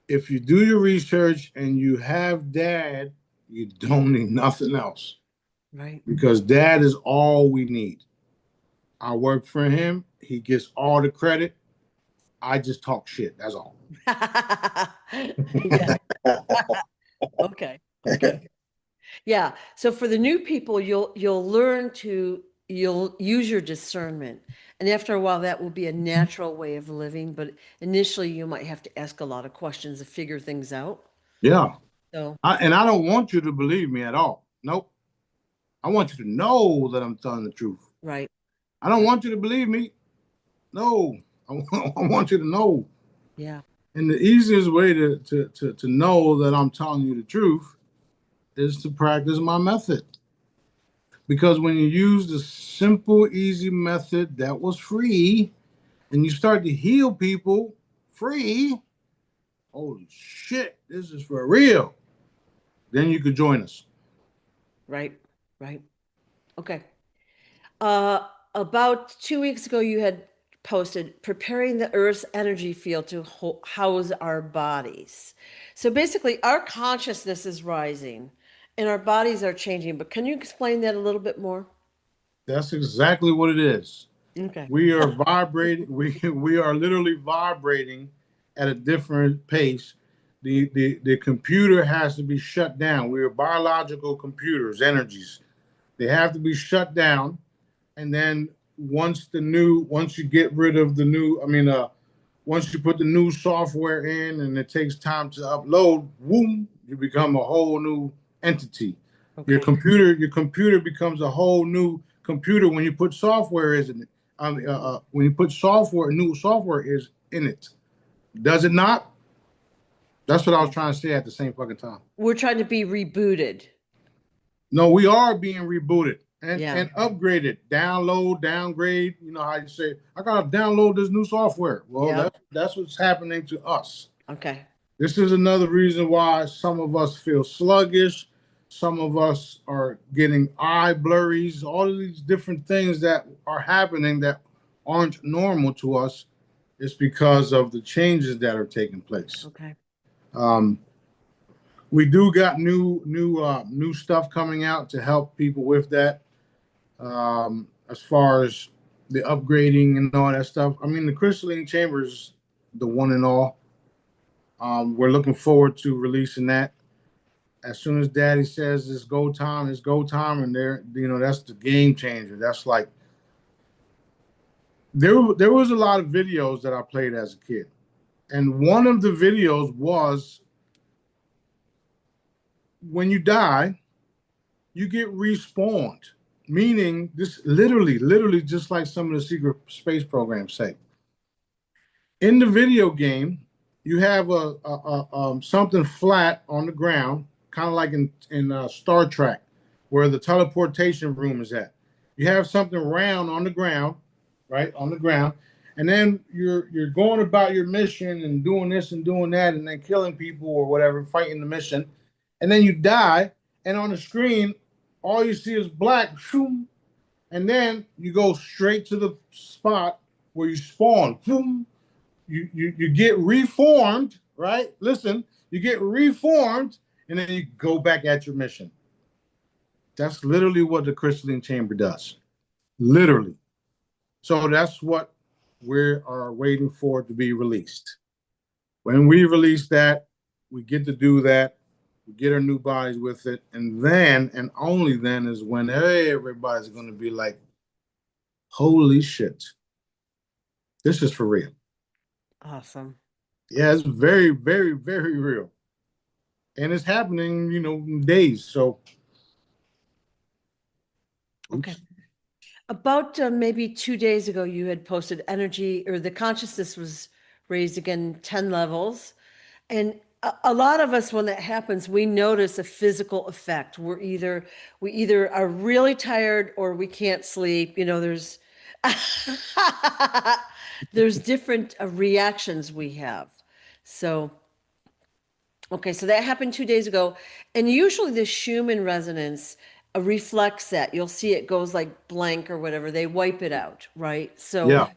Speaker 2: if you do your research and you have dad, you don't need nothing else
Speaker 1: Right.
Speaker 2: because dad is all we need. I work for him. He gets all the credit. I just talk shit. That's all.
Speaker 1: Yeah. Okay. Okay. Yeah. So for the new people, you'll learn to you'll use your discernment. And after a while, that will be a natural way of living. But initially, you might have to ask a lot of questions to figure things out.
Speaker 2: Yeah.
Speaker 1: So,
Speaker 2: And I don't want you to believe me at all. Nope. I want you to know that I'm telling the truth.
Speaker 1: right.
Speaker 2: I don't want you to believe me. No. I want you to know.
Speaker 1: Yeah.
Speaker 2: And the easiest way to know that I'm telling you the truth is to practice my method. Because when you use the simple, easy method that was free and you start to heal people free, holy shit, this is for real. Then you could join us.
Speaker 1: Right. Right. Okay. Uh, about 2 weeks ago, you had posted preparing the Earth's energy field to house our bodies. So basically, our consciousness is rising and our bodies are changing. But can you explain that a little bit more?
Speaker 2: That's exactly what it is.
Speaker 1: Okay.
Speaker 2: We are vibrating. We are literally vibrating at a different pace. The computer has to be shut down. We are biological computers, energies. They have to be shut down, and then once you get rid of the new, once you put the new software in, and it takes time to upload, boom, you become a whole new entity.
Speaker 1: Okay.
Speaker 2: Your computer becomes a whole new computer when you put software is in it. When you put software, new software is in it. Does it not? That's what I was
Speaker 1: Okay.
Speaker 2: trying to say at the same fucking time.
Speaker 1: We're trying to be rebooted.
Speaker 2: No, we are being rebooted and
Speaker 1: Yeah.
Speaker 2: and upgraded. Download, downgrade. You know how you say, I gotta download this new software. Well,
Speaker 1: Yeah.
Speaker 2: that's what's happening to us.
Speaker 1: Okay.
Speaker 2: This is another reason why some of us feel sluggish. Some of us are getting eye blurries. All of these different things that are happening that aren't normal to us is because of the changes that are taking place.
Speaker 1: Okay.
Speaker 2: Um, we do got new stuff coming out to help people with that. As far as the upgrading and all that stuff. I mean, the crystalline chamber is the one and all. We're looking forward to releasing that. As soon as Daddy says it's go time, and that's the game changer. That's like there was a lot of videos that I played as a kid, and one of the videos was when you die, you get respawned, meaning this literally just like some of the secret space programs say. In the video game, you have something flat on the ground, kind of like in Star Trek, where the teleportation room is at. You have something round on the ground, right on the ground, and then you're going about your mission and doing this and doing that, and then killing people or whatever, fighting the mission, and then you die, and on the screen, all you see is black, and then you go straight to the spot where you spawn. You get reformed, right? Listen, you get reformed, and then you go back at your mission. That's literally what the crystalline chamber does. Literally. So that's what we are waiting for to be released. When we release that, we get to do that. We get our new bodies with it. And then, and only then, is when everybody's going to be like, holy shit. This is for real.
Speaker 1: Awesome.
Speaker 2: Yeah, it's very, very, very real. And it's happening, in days. So,
Speaker 1: Okay. About maybe 2 days ago, you had posted energy, or the consciousness was raised again 10 levels. And a lot of us, when that happens, we notice a physical effect. We either are really tired or we can't sleep. There's different reactions we have. So, okay, so that happened 2 days ago. And usually the Schumann resonance reflects that. You'll see it goes like blank or whatever. They wipe it out, right? So,
Speaker 2: yeah.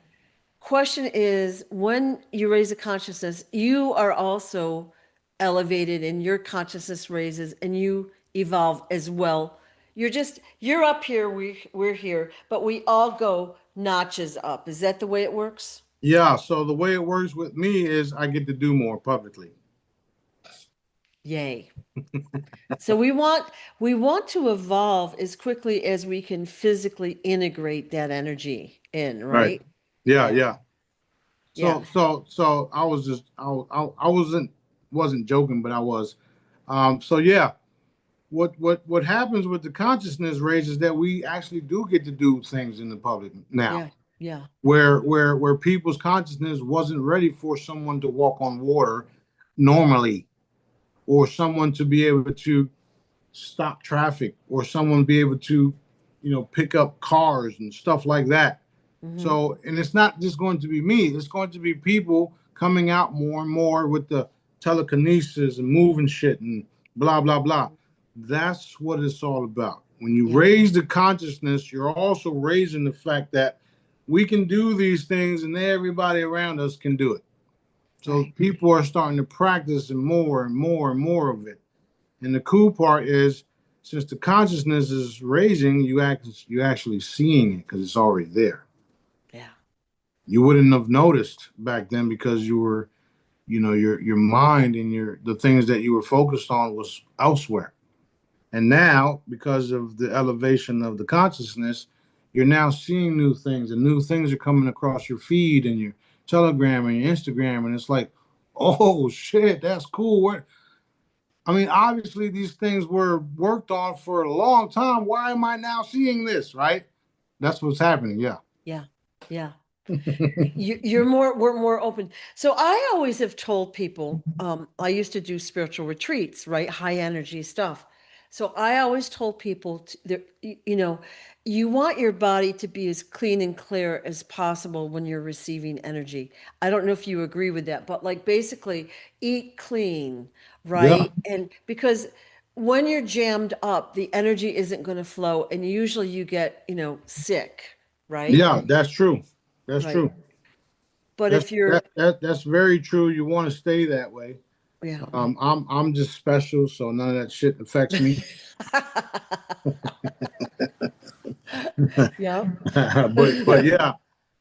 Speaker 1: question is, when you raise a consciousness, you are also elevated and your consciousness raises and you evolve as well. You're up here, we're here, but we all go notches up. Is that the way it works?
Speaker 2: Yeah. So the way it works with me is I get to do more publicly.
Speaker 1: Yay. So we want to evolve as quickly as we can physically integrate that energy in,
Speaker 2: Right.
Speaker 1: right?
Speaker 2: Yeah.
Speaker 1: Yeah.
Speaker 2: Yeah.
Speaker 1: Yeah.
Speaker 2: So I was just, I wasn't joking, but I was. So yeah, what happens with the consciousness raise is that we actually do get to do things in the public now,
Speaker 1: Yeah. Yeah.
Speaker 2: where people's consciousness wasn't ready for someone to walk on water normally, or someone to be able to stop traffic, or someone be able to, pick up cars and stuff like that.
Speaker 1: Mm-hmm.
Speaker 2: So, and it's not just going to be me, it's going to be people coming out more and more with the telekinesis and moving shit and blah, blah, blah. That's what it's all about. When you
Speaker 1: Yeah.
Speaker 2: raise the consciousness, you're also raising the fact that we can do these things and everybody around us can do it. So
Speaker 1: Right.
Speaker 2: people are starting to practice and more and more and more of it. And the cool part is, since the consciousness is raising, you actually seeing it because it's already there.
Speaker 1: Yeah.
Speaker 2: You wouldn't have noticed back then because you were, your mind and the things that you were focused on was elsewhere. And now, because of the elevation of the consciousness, you're now seeing new things, and new things are coming across your feed and your Telegram and your Instagram, and it's like, oh shit, that's cool. I mean, obviously these things were worked on for a long time. Why am I now seeing this? Right? That's what's happening. Yeah.
Speaker 1: Yeah. Yeah. We're more open. So I always have told people, I used to do spiritual retreats, right? High energy stuff. So I always told people you want your body to be as clean and clear as possible when you're receiving energy. I don't know if you agree with that, but like basically eat clean,
Speaker 2: Yeah.
Speaker 1: right? And because when you're jammed up, the energy isn't going to flow, and usually you get, sick, right?
Speaker 2: Yeah. That's true. That's
Speaker 1: Right.
Speaker 2: true.
Speaker 1: But
Speaker 2: That's
Speaker 1: if you're,
Speaker 2: that's very true. You want to stay that way.
Speaker 1: yeah.
Speaker 2: I'm just special, so none of that shit affects me.
Speaker 1: Yeah.
Speaker 2: But yeah,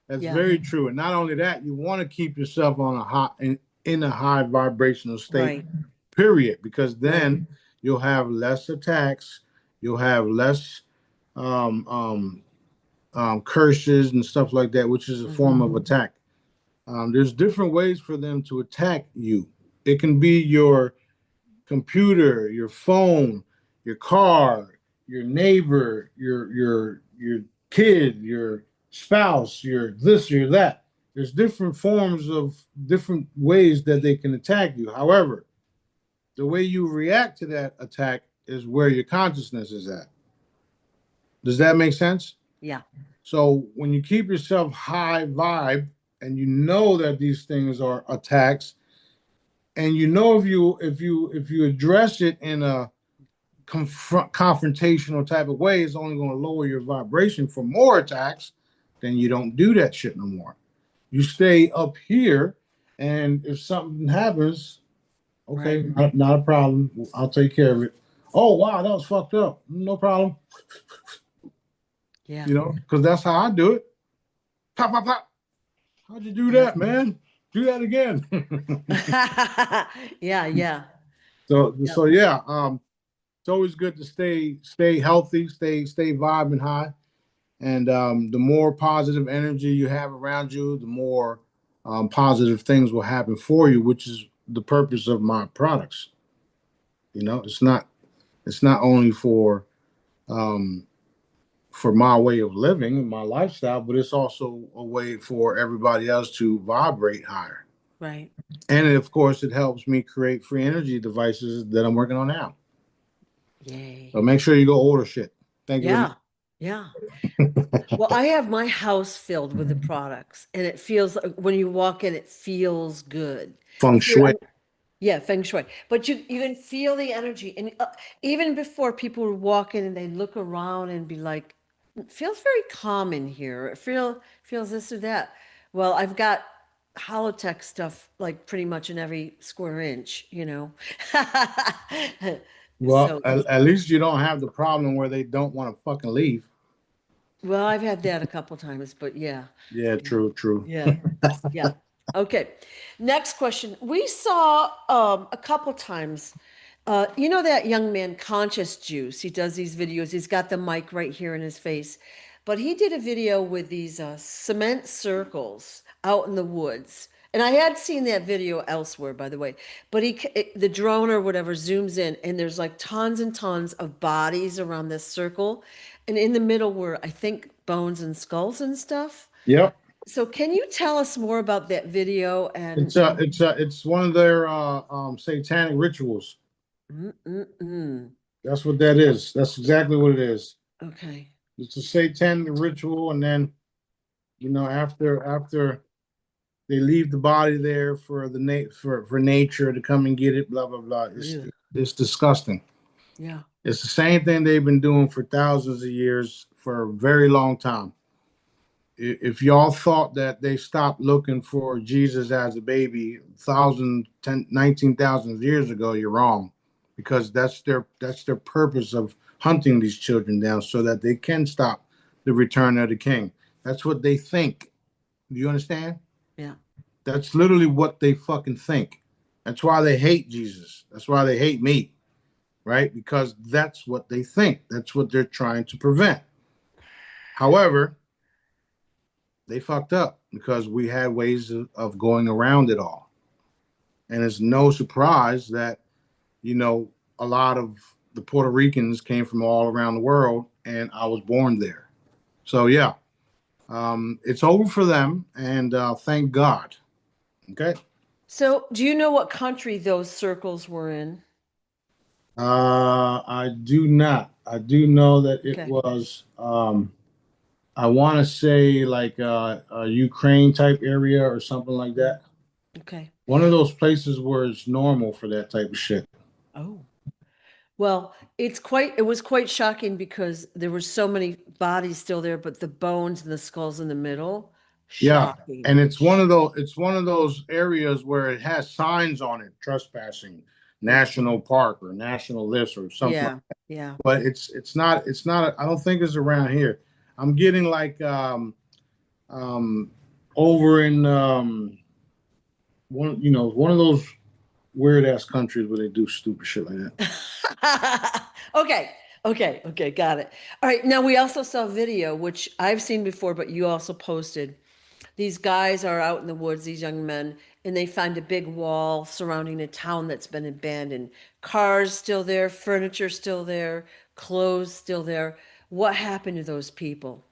Speaker 2: that's
Speaker 1: Yeah.
Speaker 2: very true. And not only that, you want to keep yourself on a high in a high vibrational state,
Speaker 1: Right.
Speaker 2: period, because
Speaker 1: Right.
Speaker 2: then you'll have less attacks, you'll have less um, um, curses and stuff like that, which is a form of
Speaker 1: Mhm.
Speaker 2: attack. There's different ways for them to attack you. It can be your computer, your phone, your car, your neighbor, your kid, your spouse, your this, your that. There's different forms of different ways that they can attack you. However, the way you react to that attack is where your consciousness is at. Does that make sense?
Speaker 1: Yeah.
Speaker 2: So when you keep yourself high vibe and you know that these things are attacks, and you know if you address it in a confrontational type of way, it's only going to lower your vibration for more attacks. Then you don't do that shit no more. You stay up here, and if something happens, okay,
Speaker 1: Right.
Speaker 2: not a problem. I'll take care of it. Oh wow, that was fucked up. No problem.
Speaker 1: Yeah.
Speaker 2: You know, because that's how I do it. Pop, pop, pop. How'd you do
Speaker 1: Yeah.
Speaker 2: that, man? Do that again.
Speaker 1: Yeah, yeah. Yep.
Speaker 2: So yeah, it's always good to stay healthy, stay vibing high, and the more positive energy you have around you, the more positive things will happen for you, which is the purpose of my products. You know, it's not only um, for my way of living and my lifestyle, but it's also a way for everybody else to vibrate higher.
Speaker 1: Right.
Speaker 2: And of course, it helps me create free energy devices that I'm working on now.
Speaker 1: Yay.
Speaker 2: So make sure you go order shit. Thank you very much.
Speaker 1: Yeah. Yeah. Well, I have my house filled with the products, and it feels like when you walk in, it feels good.
Speaker 2: Feng
Speaker 1: If you're,
Speaker 2: shui.
Speaker 1: yeah, feng shui. But you can feel the energy, and even before people would walk in and they look around and be like, "It feels very calm in here. It feels this or that." Well, I've got holotech stuff like pretty much in every square inch, you know.
Speaker 2: Well,
Speaker 1: So,
Speaker 2: at least you don't have the problem where they don't want to fucking leave.
Speaker 1: well, I've had that a couple times, but yeah,
Speaker 2: Yeah,
Speaker 1: yeah,
Speaker 2: true, true.
Speaker 1: yeah. Yeah. Okay. Next question. We saw a couple times, you know that young man, Conscious Juice. He does these videos. He's got the mic right here in his face. But he did a video with these cement circles out in the woods. And I had seen that video elsewhere, by the way. But the drone or whatever zooms in, and there's like tons and tons of bodies around this circle. And in the middle were, I think, bones and skulls and stuff.
Speaker 2: Yep.
Speaker 1: So can you tell us more about that video and
Speaker 2: It's one of their satanic rituals.
Speaker 1: mm-mm-mm.
Speaker 2: That's what that is. That's exactly what it is.
Speaker 1: Okay.
Speaker 2: It's a satanic ritual, and then after they leave the body there for for nature to come and get it, blah blah blah.
Speaker 1: Yeah.
Speaker 2: It's disgusting.
Speaker 1: Yeah.
Speaker 2: It's the same thing they've been doing for thousands of years for a very long time. If y'all thought that they stopped looking for Jesus as a baby 19,000 years ago, you're wrong, because that's their purpose of hunting these children down so that they can stop the return of the king. That's what they think. Do you understand?
Speaker 1: Yeah.
Speaker 2: That's literally what they fucking think. That's why they hate Jesus. That's why they hate me, right? Because that's what they think. That's what they're trying to prevent. However, they fucked up because we had ways of going around it all. And it's no surprise that, a lot of the Puerto Ricans came from all around the world, and I was born there. So, yeah, it's over for them, and thank God. Okay.
Speaker 1: So do you know what country those circles were in?
Speaker 2: I do not. I do know that it
Speaker 1: Okay.
Speaker 2: was, I want to say like a Ukraine type area or something like that.
Speaker 1: Okay.
Speaker 2: One of those places where it's normal for that type of shit.
Speaker 1: Oh. Well, it was quite shocking because there were so many bodies still there, but the bones and the skulls in the middle,
Speaker 2: Yeah,
Speaker 1: shocking.
Speaker 2: and it's one of those areas where it has signs on it, trespassing,
Speaker 1: Yeah.
Speaker 2: national park or national this or something.
Speaker 1: Yeah. Yeah.
Speaker 2: But it's not. I don't think it's around here. I'm getting like um over in one of those weird ass countries where they do stupid shit like that.
Speaker 1: Okay. Okay, okay, got it. All right, now we also saw video, which I've seen before, but you also posted. These guys are out in the woods, these young men, and they find a big wall surrounding a town that's been abandoned. Cars still there, furniture still there, clothes still there. What happened to those people?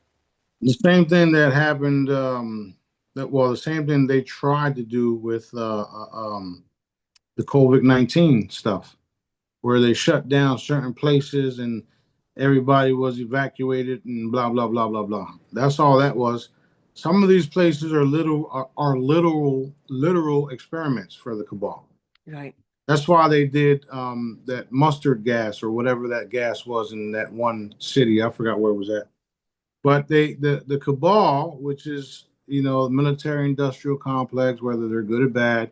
Speaker 2: The same thing that happened, the same thing they tried to do with the COVID-19 stuff, where they shut down certain places and everybody was evacuated and blah blah blah blah blah. That's all that was. Some of these places are literal experiments for the cabal.
Speaker 1: Right.
Speaker 2: That's why they did that mustard gas or whatever that gas was in that one city. I forgot where it was at. But the cabal, which is the military industrial complex, whether they're good or bad,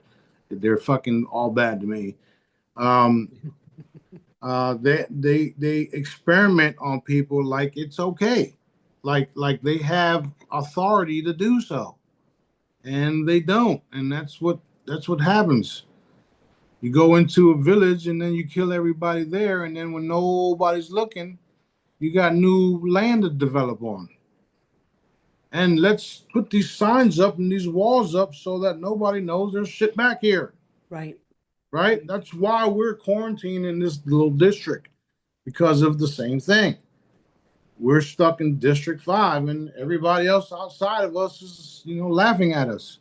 Speaker 2: they're fucking all bad to me. Um, they experiment on people like it's okay, like they have authority to do so, and they don't, and that's what happens. You go into a village and then you kill everybody there, and then when nobody's looking, you got new land to develop on. And let's put these signs up and these walls up so that nobody knows there's shit back here.
Speaker 1: Right.
Speaker 2: Right? That's why we're quarantined in this little district because of the same thing. We're stuck in District 5 and everybody else outside of us is, laughing at us.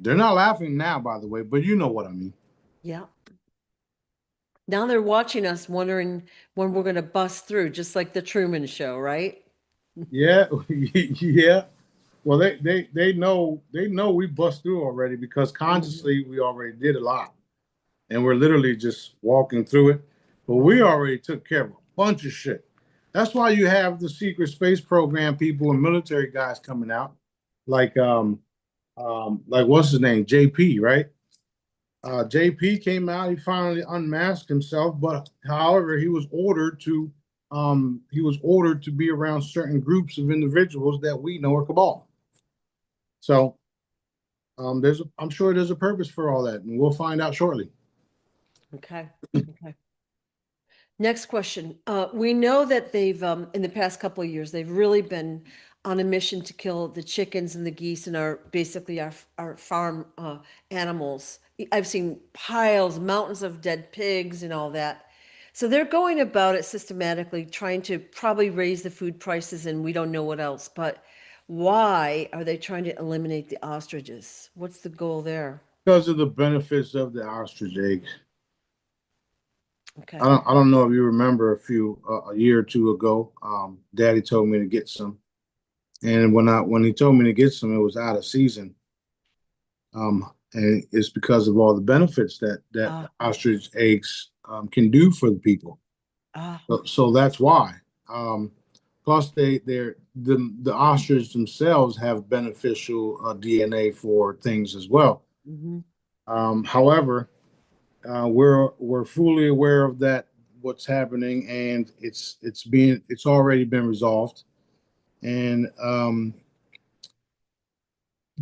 Speaker 2: They're not laughing now, by the way, but you know what I mean.
Speaker 1: Yeah. Now they're watching us, wondering when we're going to bust through, just like the Truman Show, right?
Speaker 2: Yeah, yeah. Well, they know we bust through already because
Speaker 1: Mhm.
Speaker 2: consciously we already did a lot, and we're literally just walking through it. But we
Speaker 1: Mhm.
Speaker 2: already took care of a bunch of shit. That's why you have the secret space program people and military guys coming out, like like what's his name, JP, right? JP came out. He finally unmasked himself, but however, he was ordered to be around certain groups of individuals that we know are cabal. So I'm sure there's a purpose for all that, and we'll find out shortly.
Speaker 1: Okay. Okay. Next question. We know that they've, in the past couple of years, they've really been on a mission to kill the chickens and the geese and basically our farm animals. I've seen piles, mountains of dead pigs and all that. So they're going about it systematically, trying to probably raise the food prices and we don't know what else. But why are they trying to eliminate the ostriches? What's the goal there?
Speaker 2: Because of the benefits of the ostrich egg. I
Speaker 1: Okay.
Speaker 2: don't I don't know if you remember a year or two ago, Daddy told me to get some, and when he told me to get some, it was out of season. And it's because of all the benefits that
Speaker 1: Ah,
Speaker 2: ostrich eggs can do for the people.
Speaker 1: ah.
Speaker 2: So that's why. Um, Plus, the ostrich themselves have beneficial DNA for things as well.
Speaker 1: Mhm.
Speaker 2: However, we're fully aware of that what's happening, and it's already been resolved. And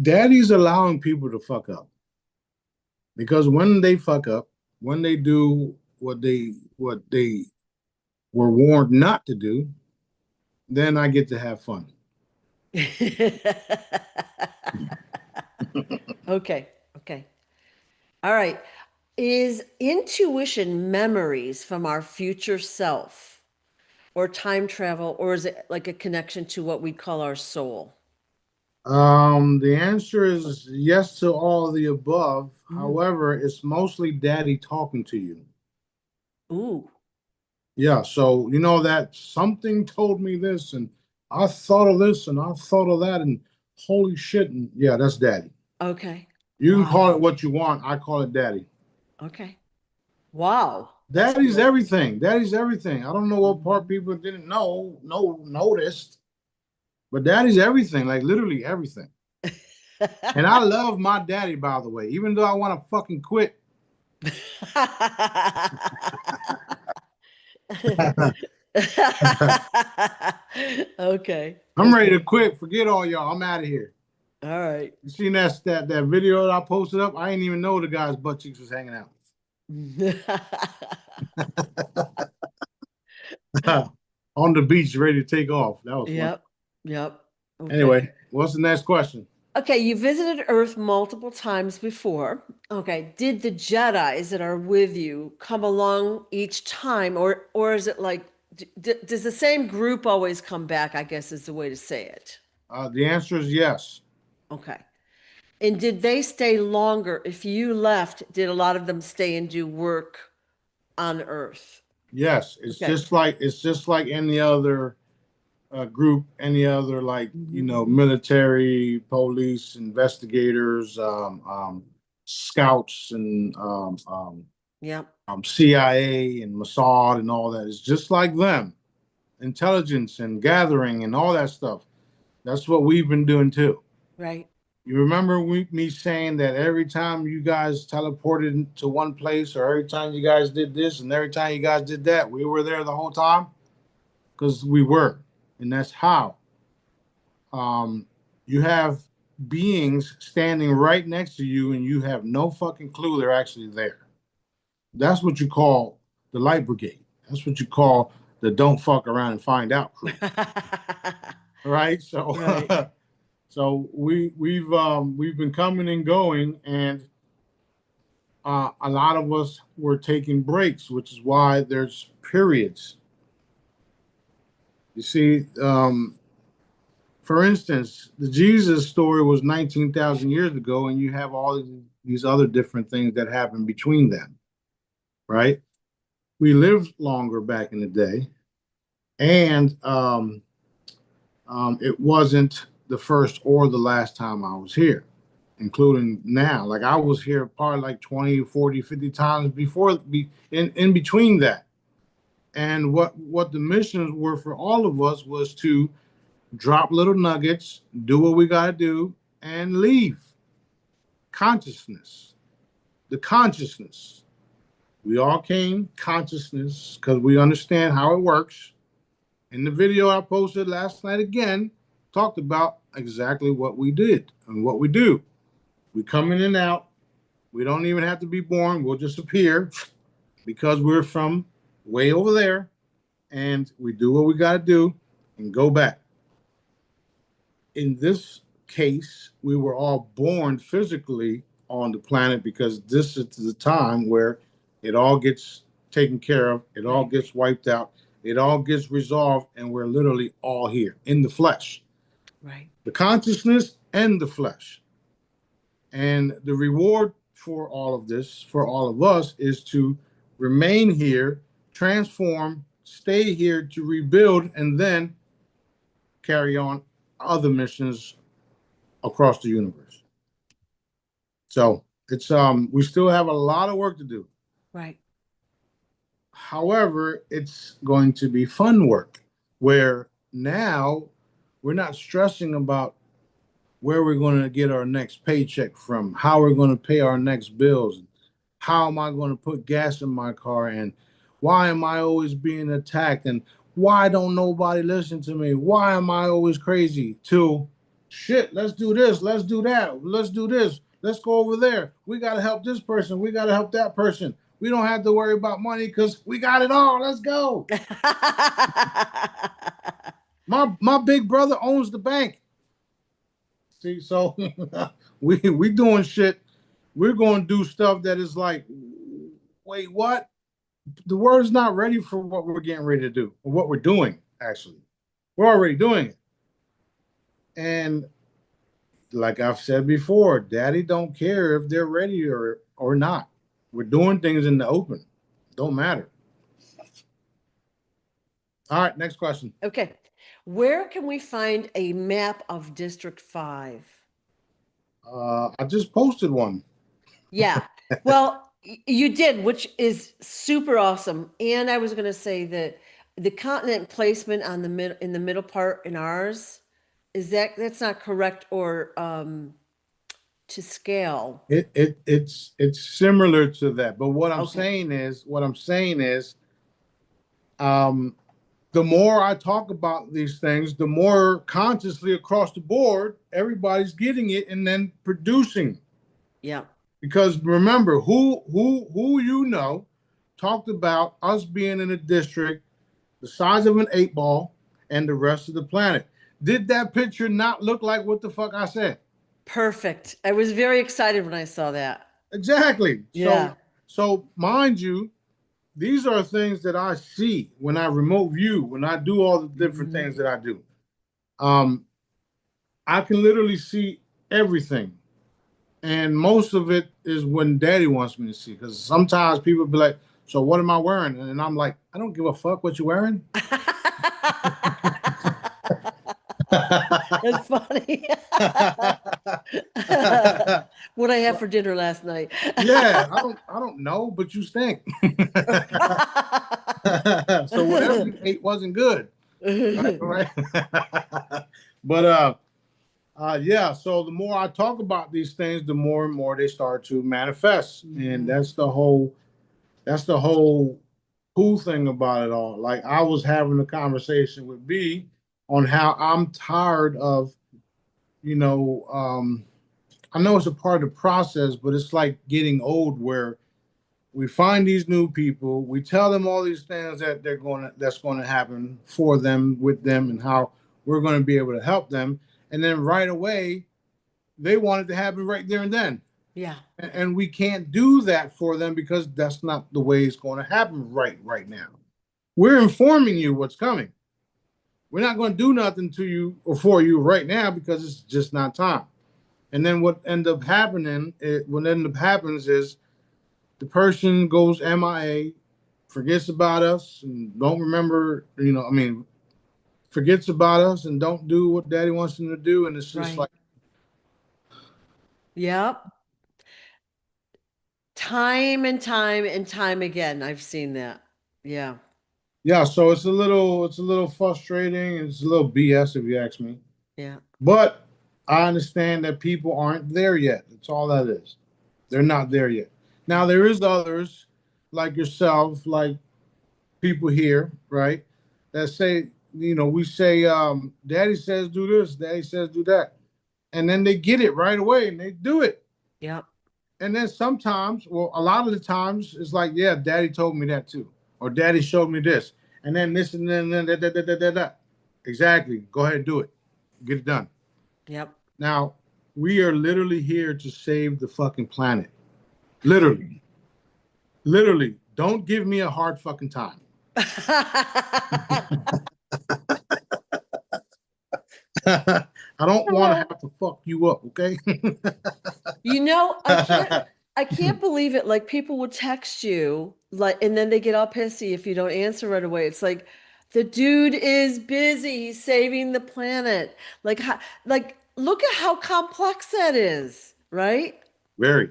Speaker 2: Daddy's allowing people to fuck up because when they fuck up, when they do what they were warned not to do, then I get to have fun.
Speaker 1: Okay, okay. All right. Is intuition memories from our future self or time travel, or is it like a connection to what we call our soul?
Speaker 2: The answer is yes to all of the above.
Speaker 1: Mm.
Speaker 2: However, it's mostly Daddy talking to you.
Speaker 1: Ooh,
Speaker 2: Yeah, so you know that something told me this, and I thought of this, and I thought of that, and holy shit, and yeah, that's Daddy.
Speaker 1: okay.
Speaker 2: You can
Speaker 1: Wow.
Speaker 2: call it what you want. I call it Daddy.
Speaker 1: Okay. Wow. That's
Speaker 2: Daddy's
Speaker 1: cool.
Speaker 2: everything. Daddy's everything. I don't know what part
Speaker 1: Mhm.
Speaker 2: people didn't noticed, but Daddy's everything, like literally everything. And I love my daddy, by the way, even though I want to fucking quit.
Speaker 1: Okay.
Speaker 2: I'm ready to
Speaker 1: Okay.
Speaker 2: quit. Forget all y'all. I'm out of here.
Speaker 1: All right.
Speaker 2: You seen that video that I posted up? I didn't even know the guy's butt cheeks was hanging out. On the beach, ready to take off. That was fun.
Speaker 1: Yep. Yep. Okay.
Speaker 2: Anyway, what's the next question?
Speaker 1: Okay, you visited Earth multiple times before. Okay, did the Jedis that are with you come along each time, or is it like does the same group always come back? I guess is the way to say it.
Speaker 2: The answer is yes.
Speaker 1: Okay. And did they stay longer? If you left, did a lot of them stay and do work on Earth?
Speaker 2: Yes,
Speaker 1: Okay.
Speaker 2: it's just like any other group, any other like
Speaker 1: Mhm.
Speaker 2: military, police, investigators, scouts, and
Speaker 1: Yep.
Speaker 2: CIA and Mossad and all that. It's just like them, intelligence and gathering and all that stuff. That's what we've been doing too.
Speaker 1: Right.
Speaker 2: You remember me saying that every time you guys teleported to one place, or every time you guys did this, and every time you guys did that, we were there the whole time because we were, and that's how. You have beings standing right next to you, and you have no fucking clue they're actually there. That's what you call the light brigade. That's what you call the don't fuck around and find out crew. Right? So
Speaker 1: Right.
Speaker 2: so we've been coming and going, and a lot of us were taking breaks, which is why there's periods. You see, for instance, the Jesus story was 19,000 years ago, and you have all these other different things that happened between them, right? We lived longer back in the day, and it wasn't the first or the last time I was here, including now. Like I was here probably like 20, 40, 50 times before, in between that. And what the missions were for all of us was to drop little nuggets, do what we got to do, and leave. Consciousness, the consciousness. We all came consciousness because we understand how it works. In the video I posted last night again, talked about exactly what we did and what we do. We come in and out. We don't even have to be born. We'll just appear because we're from way over there, and we do what we got to do and go back. In this case, we were all born physically on the planet because this is the time where it all gets taken care of, it all
Speaker 1: Right.
Speaker 2: gets wiped out, it all gets resolved, and we're literally all here in the flesh,
Speaker 1: Right.
Speaker 2: the consciousness and the flesh. And the reward for all of this, for all of us, is to remain here, transform, stay here to rebuild, and then carry on other missions across the universe. So it's we still have a lot of work to do.
Speaker 1: Right.
Speaker 2: However, it's going to be fun work where now we're not stressing about where we're going to get our next paycheck from, how we're going to pay our next bills, how am I going to put gas in my car, and why am I always being attacked, and why don't nobody listen to me? Why am I always crazy? To shit, let's do this, let's do that, let's do this, let's go over there. We got to help this person, we got to help that person. We don't have to worry about money because we got it all. Let's go. My big brother owns the bank. See, so we doing shit. We're going to do stuff that is like, wait, what? The world's not ready for what we're getting ready to do, or what we're doing. Actually, we're already doing it. And like I've said before, Daddy don't care if they're ready or not. We're doing things in the open. Don't matter. All right, next question.
Speaker 1: Okay. Where can we find a map of District 5?
Speaker 2: I just posted one.
Speaker 1: Yeah. Well, you did, which is super awesome. And I was going to say that the continent placement on the mid in the middle part in ours is that's not correct or to scale.
Speaker 2: It's similar to that, but
Speaker 1: Okay.
Speaker 2: what I'm saying is, um, the more I talk about these things, the more consciously across the board everybody's getting it and then producing.
Speaker 1: Yeah.
Speaker 2: Because remember, who talked about us being in a district the size of an 8 ball, and the rest of the planet. Did that picture not look like what the fuck I said?
Speaker 1: Perfect. I was very excited when I saw that.
Speaker 2: Exactly. So,
Speaker 1: Yeah.
Speaker 2: so mind you, these are things that I see when I remote view, when I do all the different things that I do. Um, I can literally see everything. And most of it is when daddy wants me to see. Because sometimes people be like, so what am I wearing? And I'm like, I don't give a fuck what you're wearing.
Speaker 1: That's funny. What I have for dinner last night.
Speaker 2: Yeah, I don't know, but you stink. So whatever you ate wasn't good. Right, right. But yeah, so the more I talk about these things, the more and more they start to manifest. And that's the whole cool thing about it all. Like I was having a conversation with B on how I'm tired of, you know, I know it's a part of the process, but it's like getting old where we find these new people, we tell them all these things that that's going to happen for them, with them, and how we're going to be able to help them, and then right away they want it to happen right there and then.
Speaker 1: Yeah.
Speaker 2: And we can't do that for them because that's not the way it's going to happen right now. We're informing you what's coming. We're not going to do nothing to you or for you right now because it's just not time. And then what end up happens is the person goes MIA, forgets about us, and don't remember. Forgets about us and don't do what Daddy wants them to do, and it's just
Speaker 1: Right.
Speaker 2: like,
Speaker 1: Yep. Time and time and time again, I've seen that. Yeah.
Speaker 2: yeah. So it's a little frustrating. It's a little BS if you ask me.
Speaker 1: Yeah.
Speaker 2: But I understand that people aren't there yet. That's all that is. They're not there yet. Now there is others like yourself, like people here, right? That say, we say, Daddy says do this, Daddy says do that, and then they get it right away and they do it.
Speaker 1: Yep.
Speaker 2: And then sometimes, well, a lot of the times, it's like, yeah, Daddy told me that too, or Daddy showed me this, and then this, and then that, that, that, that, that, that. Exactly. Go ahead and do it. Get it done.
Speaker 1: Yep.
Speaker 2: Now, we are literally here to save the fucking planet. Literally. Literally. Don't give me a hard fucking time. I don't want to have to fuck you up, okay?
Speaker 1: You know, I can't believe it. Like people would text you like and then they get all pissy if you don't answer right away. It's like the dude is busy. He's saving the planet. Like look at how complex that is, right?
Speaker 2: Very.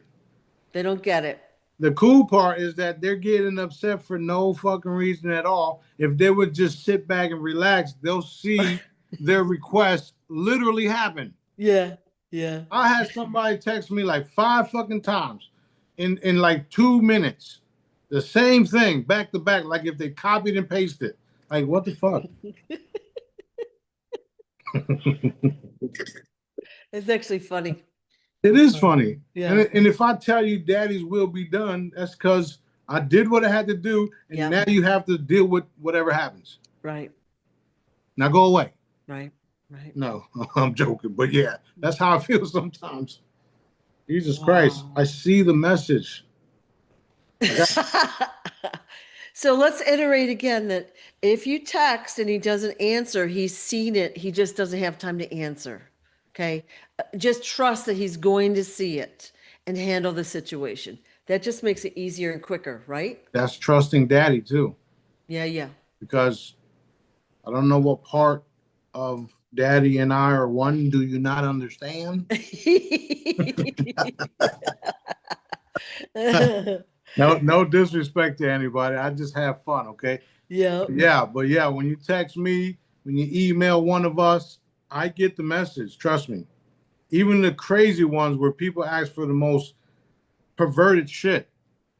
Speaker 1: They don't get it.
Speaker 2: The cool part is that they're getting upset for no fucking reason at all. If they would just sit back and relax, they'll see their request literally happen.
Speaker 1: Yeah. Yeah.
Speaker 2: I had somebody text me like 5 fucking times in like 2 minutes. The same thing back to back, like if they copied and pasted. Like what the fuck?
Speaker 1: It's actually funny.
Speaker 2: It is funny. And,
Speaker 1: Yeah.
Speaker 2: and if I tell you daddy's will be done, that's because I did what I had to do, and
Speaker 1: Yeah.
Speaker 2: now you have to deal with whatever happens.
Speaker 1: Right.
Speaker 2: Now go away.
Speaker 1: Right. Right.
Speaker 2: No, I'm joking. But yeah, that's how I feel sometimes. Jesus Christ. I
Speaker 1: Wow.
Speaker 2: see the message. I got
Speaker 1: So let's iterate again that if you text and he doesn't answer, he's seen it. He just doesn't have time to answer. Okay. Just trust that he's going to see it and handle the situation. That just makes it easier and quicker, right?
Speaker 2: that's trusting daddy too.
Speaker 1: Yeah. Yeah.
Speaker 2: Because I don't know what part of daddy and I are one. Do you not understand? No disrespect to anybody. I just have fun, okay?
Speaker 1: Yeah.
Speaker 2: But yeah, when you text me, when you email one of us, I get the message. Trust me. Even the crazy ones where people ask for the most perverted shit,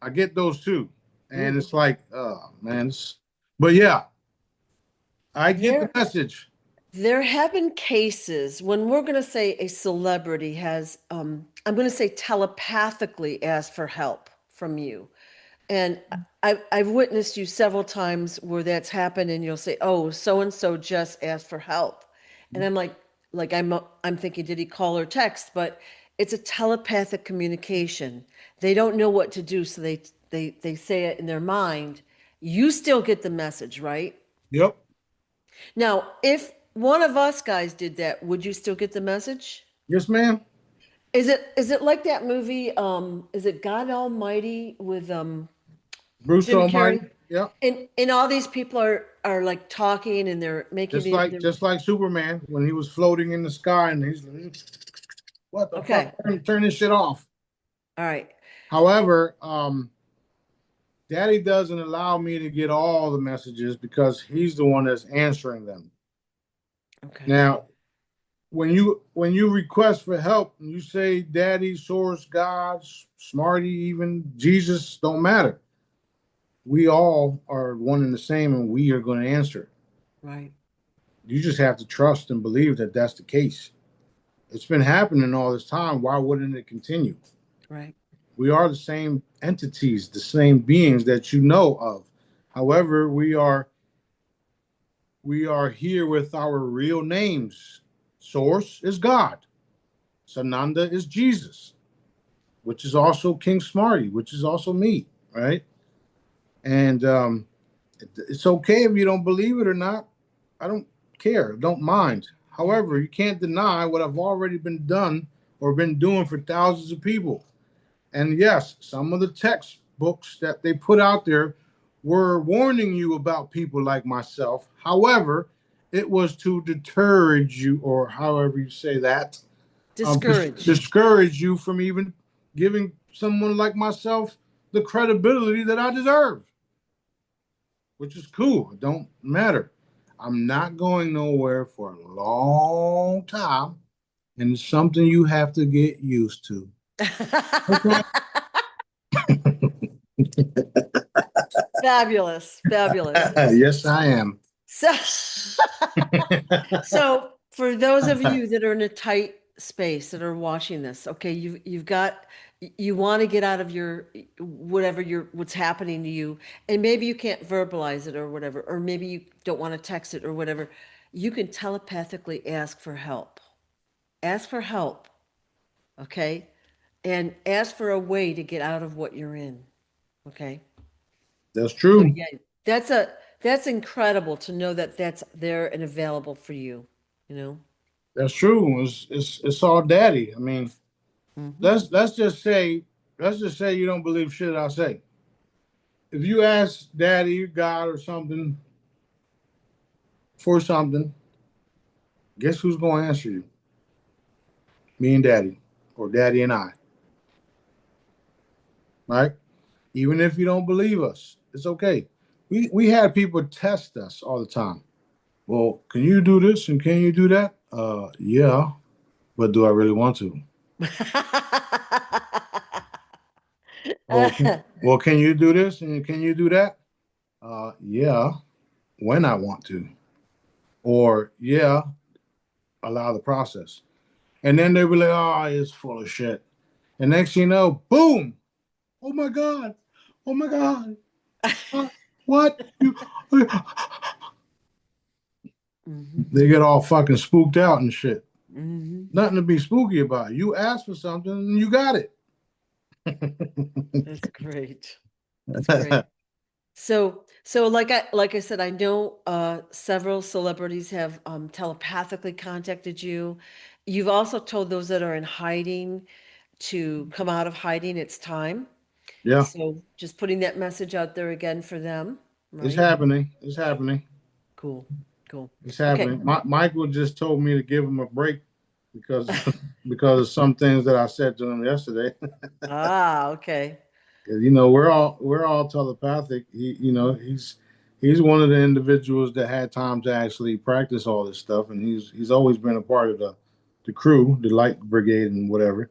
Speaker 2: I get those too. And
Speaker 1: Mm.
Speaker 2: it's like, man. But yeah, I get the
Speaker 1: There,
Speaker 2: message.
Speaker 1: there have been cases when we're going to say a celebrity has, I'm going to say telepathically asked for help from you. And I've witnessed you several times where that's happened, and you'll say, "Oh, so and so just asked for help," and I'm thinking, did he call or text? But it's a telepathic communication. They don't know what to do, so they say it in their mind. You still get the message, right?
Speaker 2: Yep.
Speaker 1: Now, if one of us guys did that, would you still get the message?
Speaker 2: Yes, ma'am.
Speaker 1: Is it like that movie? Is it God Almighty with
Speaker 2: Bruce
Speaker 1: Jim
Speaker 2: Almighty.
Speaker 1: Carrey?
Speaker 2: Yep.
Speaker 1: And all these people are like talking and they're making
Speaker 2: Just like Superman when he was floating in the sky and he's like, what the fuck?
Speaker 1: okay.
Speaker 2: Turn this shit off.
Speaker 1: All right.
Speaker 2: However, Daddy doesn't allow me to get all the messages because he's the one that's answering them.
Speaker 1: Okay.
Speaker 2: Now, when you request for help and you say Daddy, Source, God, Smarty, even Jesus, don't matter. We all are one and the same, and we are going to answer.
Speaker 1: Right.
Speaker 2: You just have to trust and believe that that's the case. It's been happening all this time. Why wouldn't it continue?
Speaker 1: Right.
Speaker 2: We are the same entities, the same beings that you know of. However, we are here with our real names. Source is God. Sananda is Jesus, which is also King Smarty, which is also me, right? And it's okay if you don't believe it or not. I don't care, don't mind. However, you can't deny what I've already been done or been doing for thousands of people. And yes, some of the textbooks that they put out there were warning you about people like myself. However, it was to discourage you, or however you say that,
Speaker 1: Discourage.
Speaker 2: discourage you from even giving someone like myself the credibility that I deserve, which is cool. It don't matter. I'm not going nowhere for a long time, and it's something you have to get used to. Okay.
Speaker 1: Fabulous. Fabulous.
Speaker 2: Yes, I am.
Speaker 1: So, so for those of you that are in a tight space that are watching this, okay, you've got you want to get out of your what's happening to you, and maybe you can't verbalize it or whatever, or maybe you don't want to text it or whatever. You can telepathically ask for help. Ask for help, okay? And ask for a way to get out of what you're in, okay?
Speaker 2: That's
Speaker 1: So
Speaker 2: true.
Speaker 1: yeah, that's incredible to know that that's there and available for you, you know?
Speaker 2: That's true. It's all daddy. I mean,
Speaker 1: Hmm.
Speaker 2: let's just say you don't believe shit I say. If you ask daddy, God, or something for something, guess who's going to answer you? Me and daddy, or daddy and I, right? Even if you don't believe us, it's okay. We had people test us all the time. Well, can you do this and can you do that? Yeah, but do I really want to? Well, can you do this and can you do that? Yeah, when I want to, or yeah, allow the process. And then they be like, oh, it's full of shit. And next thing you know, boom! Oh my god! Oh my god! What?
Speaker 1: Hmm.
Speaker 2: They get all fucking spooked out and shit.
Speaker 1: Hmm.
Speaker 2: Nothing to be spooky about. You asked for something and you got it.
Speaker 1: That's great. That's great. So like I said, I know several celebrities have telepathically contacted you. You've also told those that are in hiding to come out of hiding. It's time.
Speaker 2: Yeah,
Speaker 1: So just putting that message out there again for them,
Speaker 2: it's
Speaker 1: right?
Speaker 2: happening. It's happening.
Speaker 1: Cool. Cool.
Speaker 2: It's
Speaker 1: Okay.
Speaker 2: happening. Michael just told me to give him a break because because of some things that I said to him yesterday.
Speaker 1: Ah, okay.
Speaker 2: We're all telepathic. He's one of the individuals that had time to actually practice all this stuff, and he's always been a part of the crew, the light brigade, and whatever.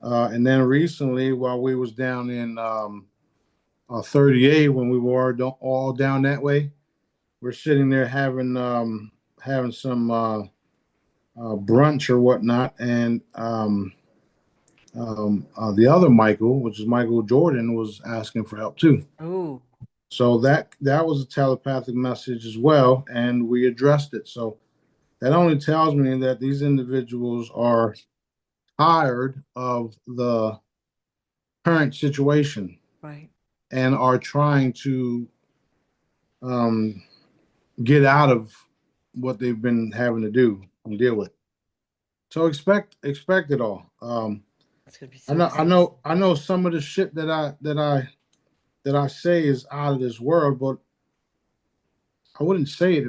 Speaker 2: And then recently, while we was down in 38, when we were all down that way, we're sitting there having some brunch or whatnot, and The other Michael, which is Michael Jordan, was asking for help too.
Speaker 1: Oh,
Speaker 2: So that was a telepathic message as well, and we addressed it. So that only tells me that these individuals are tired of the current situation
Speaker 1: right.
Speaker 2: and are trying to um, get out of what they've been having to do and deal with. So expect it all.
Speaker 1: It's gonna be
Speaker 2: I
Speaker 1: so
Speaker 2: know I
Speaker 1: exciting.
Speaker 2: know I know some of the shit that I say is out of this world, but I wouldn't say it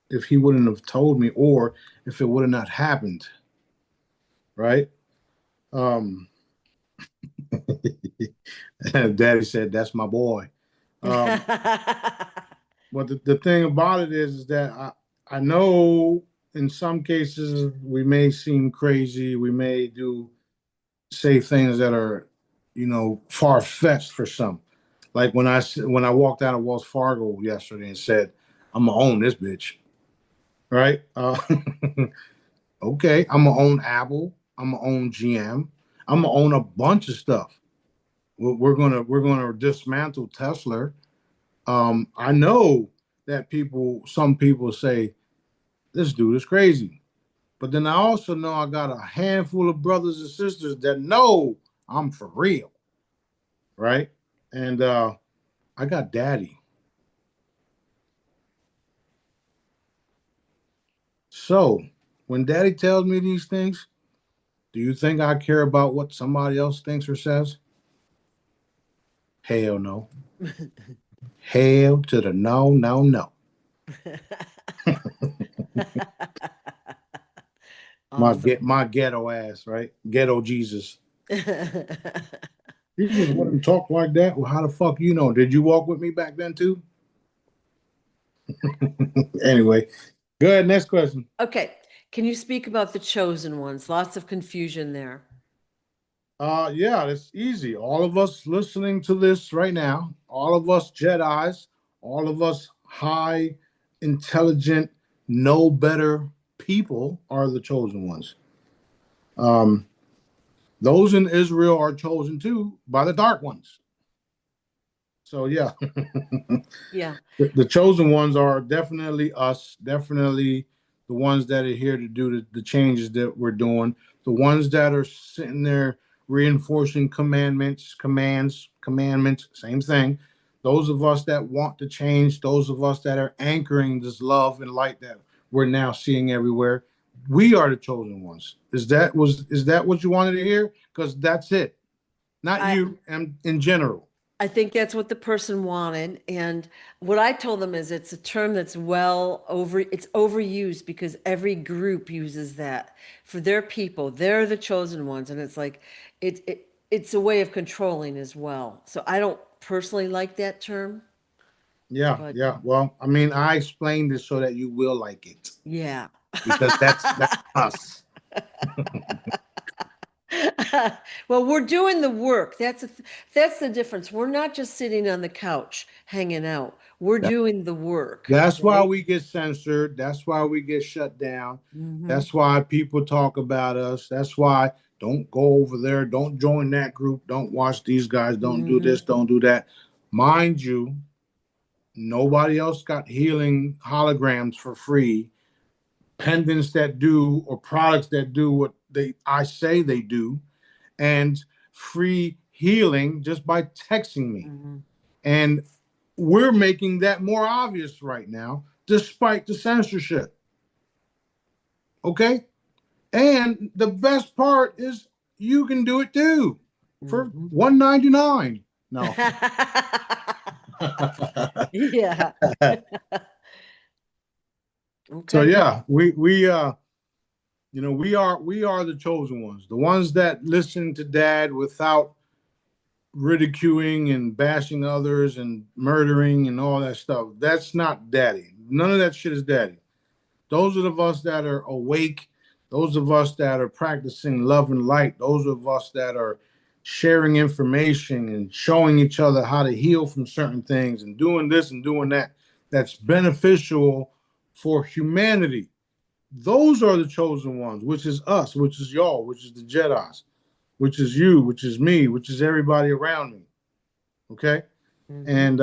Speaker 2: if he wouldn't have told me, or if it would have not happened, right? Um, Daddy said that's my boy. Um, but the thing about it is that I know in some cases we may seem crazy, we may do say things that are, far fetched for some. Like when I walked out of Wells Fargo yesterday and said, "I'm gonna own this bitch," right? Okay, I'm gonna own Apple. I'm gonna own GM. I'm gonna own a bunch of stuff. We're gonna dismantle Tesla. I know that some people say this dude is crazy, but then I also know I got a handful of brothers and sisters that know I'm for real, right? And I got daddy. So when daddy tells me these things, do you think I care about what somebody else thinks or says? Hell no. Hell to the no, no, no.
Speaker 1: Awesome.
Speaker 2: My ghetto ass, right? Ghetto Jesus. You just wouldn't talk like that. Well, how the fuck you know? Did you walk with me back then too? Anyway, good. Next question.
Speaker 1: Okay, can you speak about the chosen ones? Lots of confusion there.
Speaker 2: Yeah, it's easy. All of us listening to this right now, all of us Jedi's, all of us high, intelligent, know better people are the chosen ones. Um, those in Israel are chosen too by the dark ones. So yeah,
Speaker 1: Yeah.
Speaker 2: the chosen ones are definitely us, definitely the ones that are here to do the changes that we're doing, the ones that are sitting there reinforcing commandments, same thing. Those of us that want to change, those of us that are anchoring this love and light that we're now seeing everywhere, we are the chosen ones. Is that what you wanted to hear? Because that's it, not
Speaker 1: I
Speaker 2: you, and in general.
Speaker 1: I think that's what the person wanted. And what I told them is it's a term that's it's overused because every group uses that for their people. They're the chosen ones. And it's like it's a way of controlling as well. So I don't personally like that term,
Speaker 2: Yeah,
Speaker 1: but
Speaker 2: yeah. Well, I mean, I explained it so that you will like it
Speaker 1: yeah.
Speaker 2: because that's us.
Speaker 1: Well, we're doing the work. That's the difference. We're not just sitting on the couch hanging out. We're
Speaker 2: That-
Speaker 1: doing the work,
Speaker 2: That's why
Speaker 1: right?
Speaker 2: we get censored. That's why we get shut down.
Speaker 1: Hmm.
Speaker 2: That's why people talk about us. That's why don't go over there. Don't join that group. Don't watch these guys. Don't do
Speaker 1: Hmm.
Speaker 2: this. Don't do that. Mind you, nobody else got healing holograms for free, pendants that do or products that do what they I say they do, and free healing just by texting me.
Speaker 1: Hmm.
Speaker 2: And we're making that more obvious right now, despite the censorship. Okay. And the best part is you can do it too for
Speaker 1: Hmm.
Speaker 2: $1.99. No.
Speaker 1: Yeah.
Speaker 2: So
Speaker 1: Okay.
Speaker 2: yeah, we are the chosen ones, the ones that listen to dad without ridiculing and bashing others and murdering and all that stuff. That's not daddy. None of that shit is daddy. Those are the us that are awake. Those of us that are practicing love and light. Those of us that are sharing information and showing each other how to heal from certain things and doing this and doing that. That's beneficial for humanity. those are the chosen ones, which is us, which is y'all, which is the Jedi's, which is you, which is me, which is everybody around me. Okay.
Speaker 1: Mm-hmm.
Speaker 2: And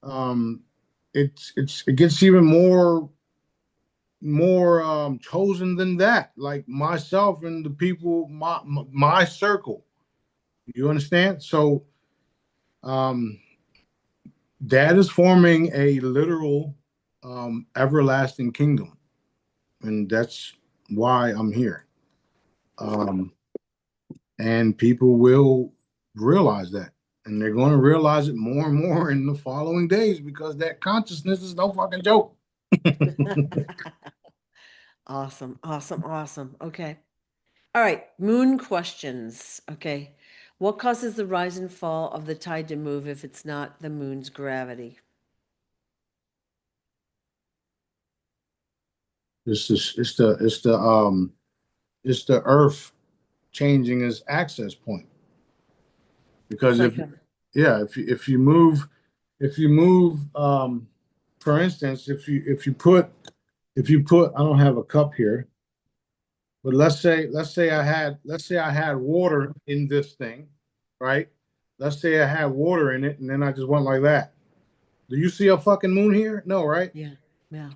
Speaker 2: um it gets even more chosen than that, like myself and the people, my circle. You understand? So um that is forming a literal everlasting kingdom, and that's why I'm here. Um and people will realize that, and they're going to realize it more and more in the following days, because that consciousness is no fucking joke.
Speaker 1: Awesome, awesome, awesome. Okay. All right, moon questions. Okay. What causes the rise and fall of the tide to move if it's not the moon's gravity?
Speaker 2: It's the earth changing its access point.
Speaker 1: It's
Speaker 2: Because
Speaker 1: like
Speaker 2: if,
Speaker 1: a,
Speaker 2: yeah, if you move for instance, if you put, I don't have a cup here, but let's say I had water in this thing, right? Let's say I had water in it, and then I just went like that. Do you see a fucking moon here? No, right?
Speaker 1: yeah, yeah.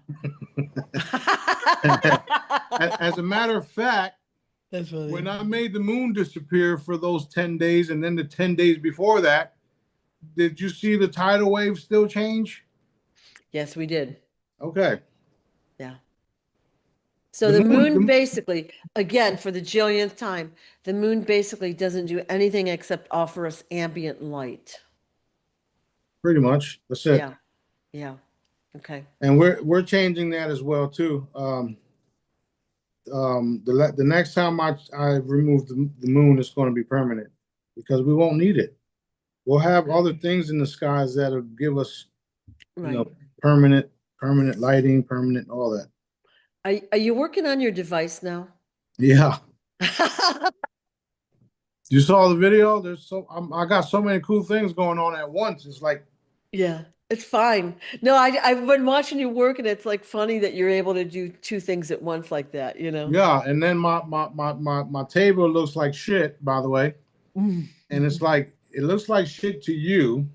Speaker 2: As a matter of fact,
Speaker 1: That's
Speaker 2: when
Speaker 1: funny.
Speaker 2: I made the moon disappear for those 10 days, and then the 10 days before that, did you see the tidal wave still change?
Speaker 1: Yes, we did.
Speaker 2: Okay.
Speaker 1: Yeah. So
Speaker 2: The
Speaker 1: the
Speaker 2: moon,
Speaker 1: moon basically, again, for the jillionth time, the moon basically doesn't do anything except offer us ambient light.
Speaker 2: pretty much. That's it.
Speaker 1: Yeah, yeah. Okay.
Speaker 2: And we're changing that as well too. The next time I remove the moon, it's going to be permanent, because we won't need it. We'll have other things in the skies that'll give us, you know,
Speaker 1: Right.
Speaker 2: permanent lighting, permanent all that.
Speaker 1: Are you working on your device now?
Speaker 2: Yeah. You saw the video? I got so many cool things going on at once. It's like,
Speaker 1: Yeah, it's fine. No, I've been watching you work, and it's like funny that you're able to do two things at once like that, you know?
Speaker 2: yeah. And then my table looks like shit, by the way.
Speaker 1: Mm.
Speaker 2: And it's like, it looks like shit to you,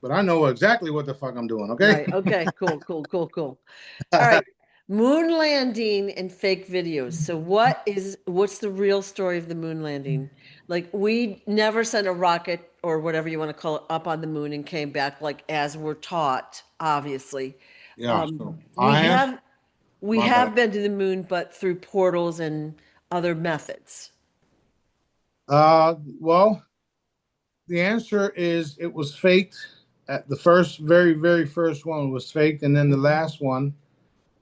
Speaker 2: but I know exactly what the fuck I'm doing. Okay.
Speaker 1: Right. Okay. Cool. Cool. Cool. Cool. All right. Moon landing and fake videos. So what's the real story of the moon landing? Like we never sent a rocket or whatever you want to call it up on the moon and came back like as we're taught, obviously.
Speaker 2: Yeah. So
Speaker 1: We
Speaker 2: I answered.
Speaker 1: have we
Speaker 2: My bad.
Speaker 1: have been to the moon, but through portals and other methods.
Speaker 2: Well, the answer is it was faked. At the first, very, very first one was faked, and then the
Speaker 1: Mhm.
Speaker 2: last one,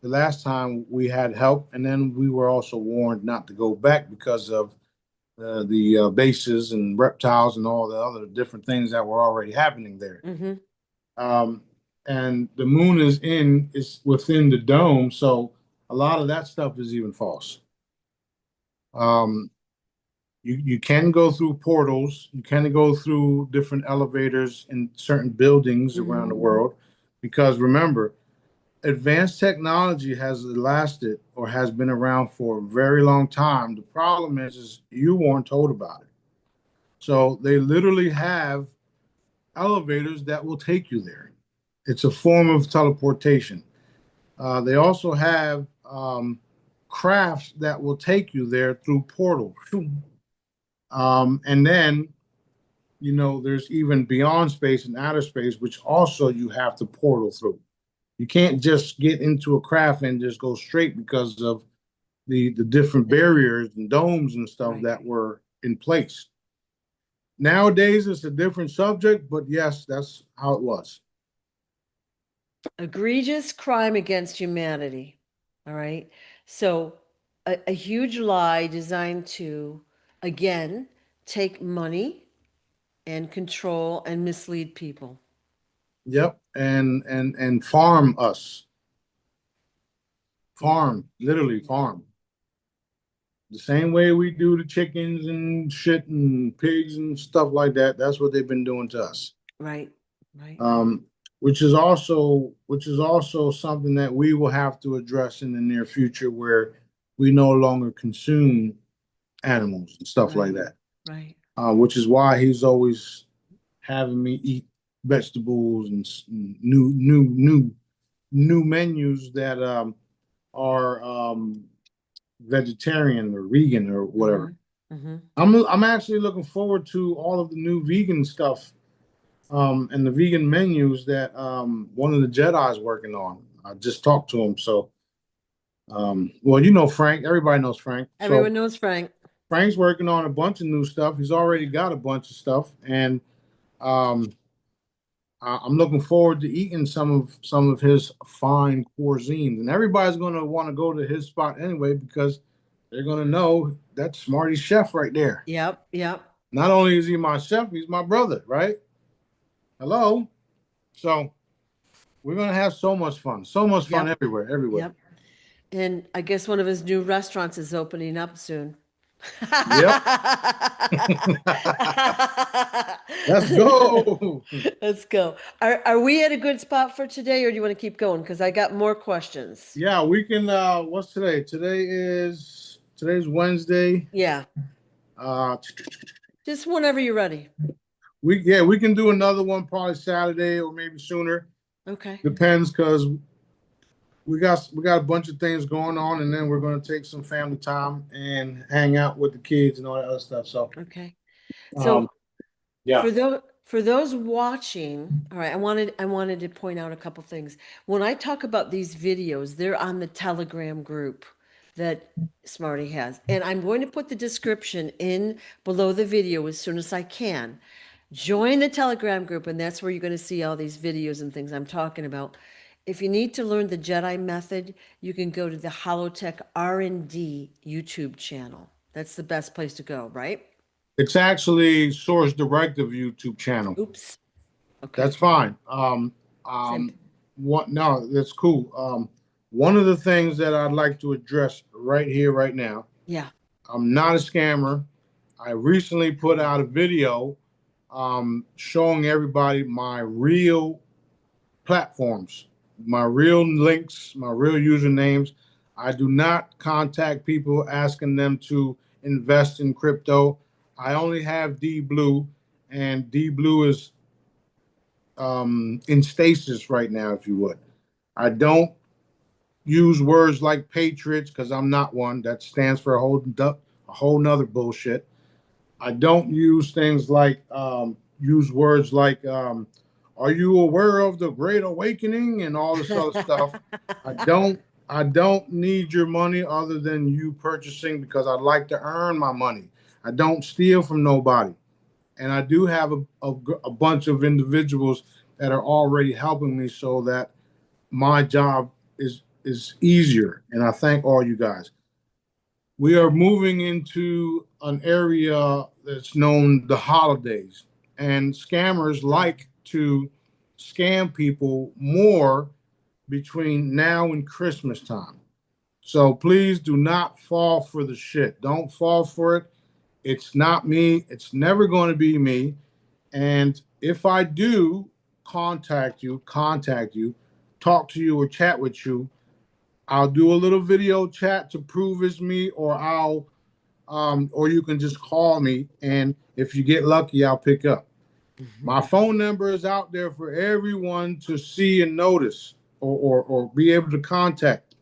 Speaker 2: the last time we had help, and then we were also warned not to go back because of the bases and reptiles and all the other different things that were already happening there.
Speaker 1: Mhm.
Speaker 2: Um, and the moon is within the dome, so a lot of that stuff is even false. Um, you can go through portals, you can go through different elevators in certain buildings around the
Speaker 1: Mhm.
Speaker 2: world, because remember, advanced technology has lasted or has been around for a very long time. The problem is you weren't told about it. So they literally have elevators that will take you there. It's a form of teleportation. They also have crafts that will take you there through portals. And then, there's even beyond space and outer space, which also you have to portal through. You can't just get into a craft and just go straight, because of the different barriers and domes and stuff
Speaker 1: Right.
Speaker 2: that were in place. Nowadays, it's a different subject, but yes, that's how it was.
Speaker 1: Egregious crime against humanity. All right. So, a huge lie designed to, again, take money and control and mislead people.
Speaker 2: Yep, and farm us,
Speaker 1: Yeah.
Speaker 2: farm, literally farm. The same way we do the chickens and shit and pigs and stuff like that. That's what they've been doing to us.
Speaker 1: Right. Right.
Speaker 2: Um, which is also something that we will have to address in the near future, where we no longer consume animals and stuff like
Speaker 1: Right.
Speaker 2: that.
Speaker 1: Right.
Speaker 2: Which is why he's always having me eat vegetables and new menus that are vegetarian or vegan or whatever.
Speaker 1: Mm-hmm.
Speaker 2: I'm actually looking forward to all of the new vegan stuff and the vegan menus that one of the Jedi's working on. I just talked to him, so well, you know Frank. Everybody knows Frank. So
Speaker 1: Everyone knows Frank.
Speaker 2: Frank's working on a bunch of new stuff. He's already got a bunch of stuff, and um, I'm looking forward to eating some of his fine cuisine. And everybody's going to want to go to his spot anyway because they're going to know that's Smarty's chef right there.
Speaker 1: Yep. Yep.
Speaker 2: Not only is he my chef, he's my brother, right? Hello. So we're going to have so much fun
Speaker 1: Yep.
Speaker 2: everywhere, everywhere.
Speaker 1: Yep. And I guess one of his new restaurants is opening up soon.
Speaker 2: Yep. Let's go.
Speaker 1: Let's go. Are we at a good spot for today, or do you want to keep going? Because I got more questions.
Speaker 2: Yeah, we can what's today? Today's Wednesday.
Speaker 1: Yeah.
Speaker 2: Uh
Speaker 1: Just whenever you're ready.
Speaker 2: we can do another one probably Saturday or maybe sooner.
Speaker 1: Okay.
Speaker 2: Depends because we got a bunch of things going on, and then we're going to take some family time and hang out with the kids and all that other stuff. So
Speaker 1: Okay. So
Speaker 2: yeah.
Speaker 1: for those watching, all right, I wanted to point out a couple things. When I talk about these videos, they're on the Telegram group that Smarty has. And I'm going to put the description in below the video as soon as I can. Join the Telegram group, and that's where you're going to see all these videos and things I'm talking about. If you need to learn the Jedi method, you can go to the Holotech R&D YouTube channel. That's the best place to go, right?
Speaker 2: It's actually Source Directive YouTube channel.
Speaker 1: Oops. Okay.
Speaker 2: That's fine.
Speaker 1: Same.
Speaker 2: What? No, that's cool. One of the things that I'd like to address right here, right now.
Speaker 1: Yeah.
Speaker 2: I'm not a scammer. I recently put out a video showing everybody my real platforms, my real links, my real usernames. I do not contact people asking them to invest in crypto. I only have D Blue, and D Blue is in stasis right now, if you would. I don't use words like patriots because I'm not one. That stands for a whole nother bullshit. I don't use things like use words like are you aware of the Great Awakening and all this other stuff. I don't need your money other than you purchasing because I like to earn my money. I don't steal from nobody. And I do have a bunch of individuals that are already helping me so that my job is easier. And I thank all you guys. We are moving into an area that's known the holidays, and scammers like to scam people more between now and Christmas time. So please do not fall for the shit. Don't fall for it. It's not me. It's never going to be me. And if I do contact you, talk to you or chat with you, I'll do a little video chat to prove it's me, or you can just call me, and if you get lucky, I'll pick up. My phone number is out there for everyone to see and notice, or be able to contact.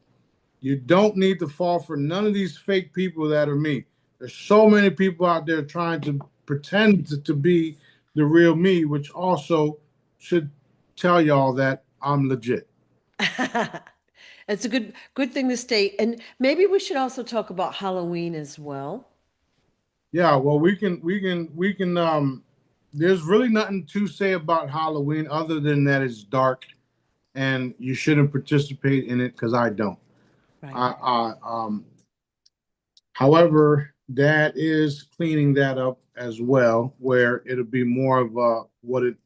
Speaker 2: You don't need to fall for none of these fake people that are me. There's so many people out there trying to pretend to be the real me, which also should tell y'all that I'm legit.
Speaker 1: It's a good thing to state. And maybe we should also talk about Halloween as well.
Speaker 2: Yeah, well, we can there's really nothing to say about Halloween other than that it's dark and you shouldn't participate in it because I don't.
Speaker 1: Right.
Speaker 2: However, that is cleaning that up as well, where it'll be more of what it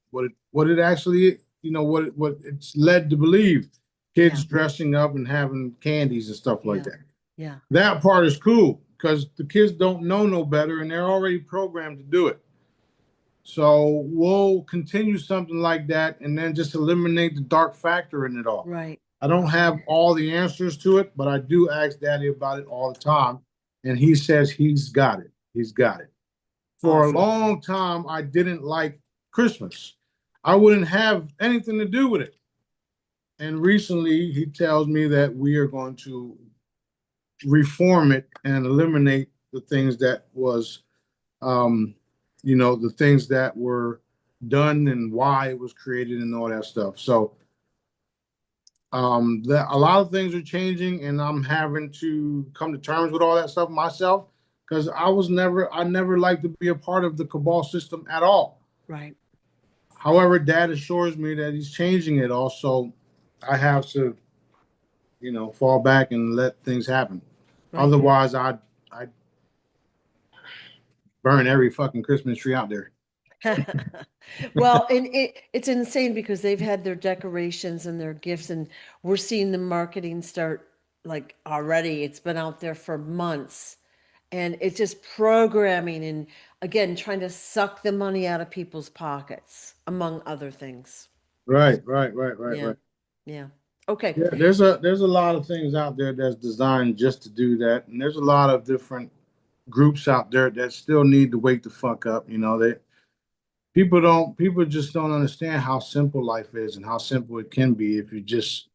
Speaker 2: actually, what it's led to believe. Kids dressing up and having candies and stuff like that.
Speaker 1: Yeah.
Speaker 2: That part is cool because the kids don't know no better and they're already programmed to do it. So we'll continue something like that and then just eliminate the dark factor in it all.
Speaker 1: Right.
Speaker 2: I don't have all the answers to it, but I do ask Daddy about it all the time. And he says he's got it. He's got it. For a
Speaker 1: Awesome.
Speaker 2: long time, I didn't like Christmas. I wouldn't have anything to do with it. And recently, he tells me that we are going to reform it and eliminate the things that was, the things that were done and why it was created and all that stuff. So that a lot of things are changing, and I'm having to come to terms with all that stuff myself because I never liked to be a part of the cabal system at all.
Speaker 1: Right.
Speaker 2: However, Dad assures me that he's changing it all, so I have to, fall back and let things happen.
Speaker 1: Right.
Speaker 2: Otherwise, I burn every fucking Christmas tree out there.
Speaker 1: Well, and it's insane because they've had their decorations and their gifts, and we're seeing the marketing start like already. It's been out there for months, and it's just programming and again trying to suck the money out of people's pockets, among other things.
Speaker 2: Right.
Speaker 1: Yeah. Yeah. Okay.
Speaker 2: Yeah, there's a lot of things out there that's designed just to do that, and there's a lot of different groups out there that still need to wake the fuck up. People just don't understand how simple life is and how simple it can be if you just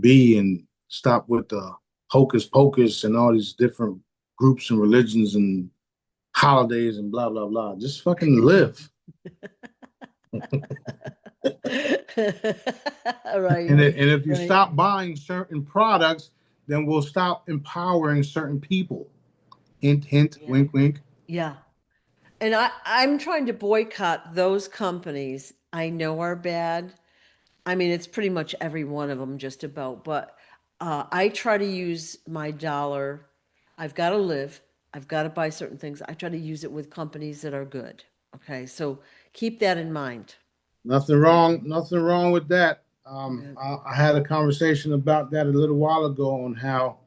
Speaker 2: be and stop with the hocus pocus and all these different groups and religions and holidays and blah blah blah. Just fucking live.
Speaker 1: Right.
Speaker 2: And if you
Speaker 1: Right.
Speaker 2: stop buying certain products, then we'll stop empowering certain people. Hint, hint,
Speaker 1: Yeah.
Speaker 2: wink, wink.
Speaker 1: Yeah. And I'm trying to boycott those companies I know are bad. I mean, it's pretty much every one of them just about, but I try to use my dollar. I've got to live. I've got to buy certain things. I try to use it with companies that are good. Okay, so keep that in mind.
Speaker 2: Nothing wrong with that.
Speaker 1: Yeah.
Speaker 2: I had a conversation about that a little while ago on how,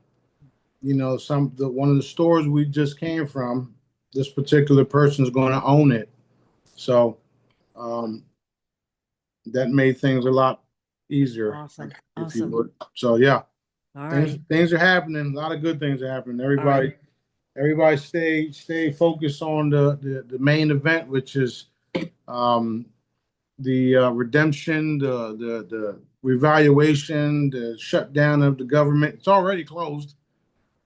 Speaker 2: one of the stores we just came from, this particular person is going to own it. So um, that made things a lot easier,
Speaker 1: Awesome.
Speaker 2: if you
Speaker 1: Awesome.
Speaker 2: would. So yeah,
Speaker 1: All
Speaker 2: things
Speaker 1: right.
Speaker 2: things are happening. A lot of good things are happening.
Speaker 1: All right.
Speaker 2: Everybody stay focused on the main event, which is um, the redemption, the revaluation, the shutdown of the government. It's already closed.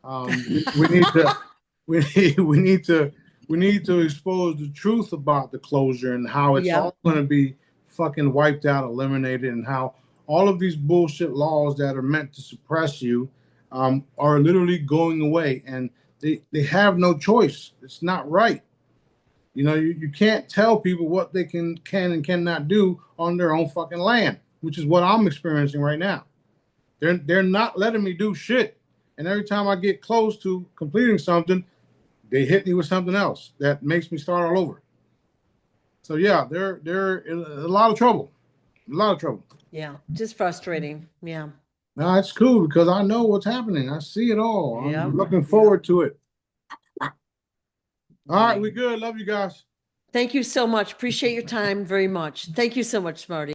Speaker 2: We need to we need to expose the truth about the closure and how it's
Speaker 1: Yeah.
Speaker 2: all going to be fucking wiped out, eliminated, and how all of these bullshit laws that are meant to suppress you are literally going away, and they have no choice. It's not right. You can't tell people what they can and cannot do on their own fucking land, which is what I'm experiencing right now. They're not letting me do shit. And every time I get close to completing something, they hit me with something else that makes me start all over. So yeah, they're in a lot of trouble. A lot of trouble.
Speaker 1: Yeah. Just frustrating. Yeah.
Speaker 2: Now it's cool because I know what's happening. I see it all.
Speaker 1: Yeah.
Speaker 2: I'm looking
Speaker 1: Yeah.
Speaker 2: forward to it. All right,
Speaker 1: Right.
Speaker 2: we good. Love you guys.
Speaker 1: Thank you so much. Appreciate your time very much. Thank you so much, Smarty.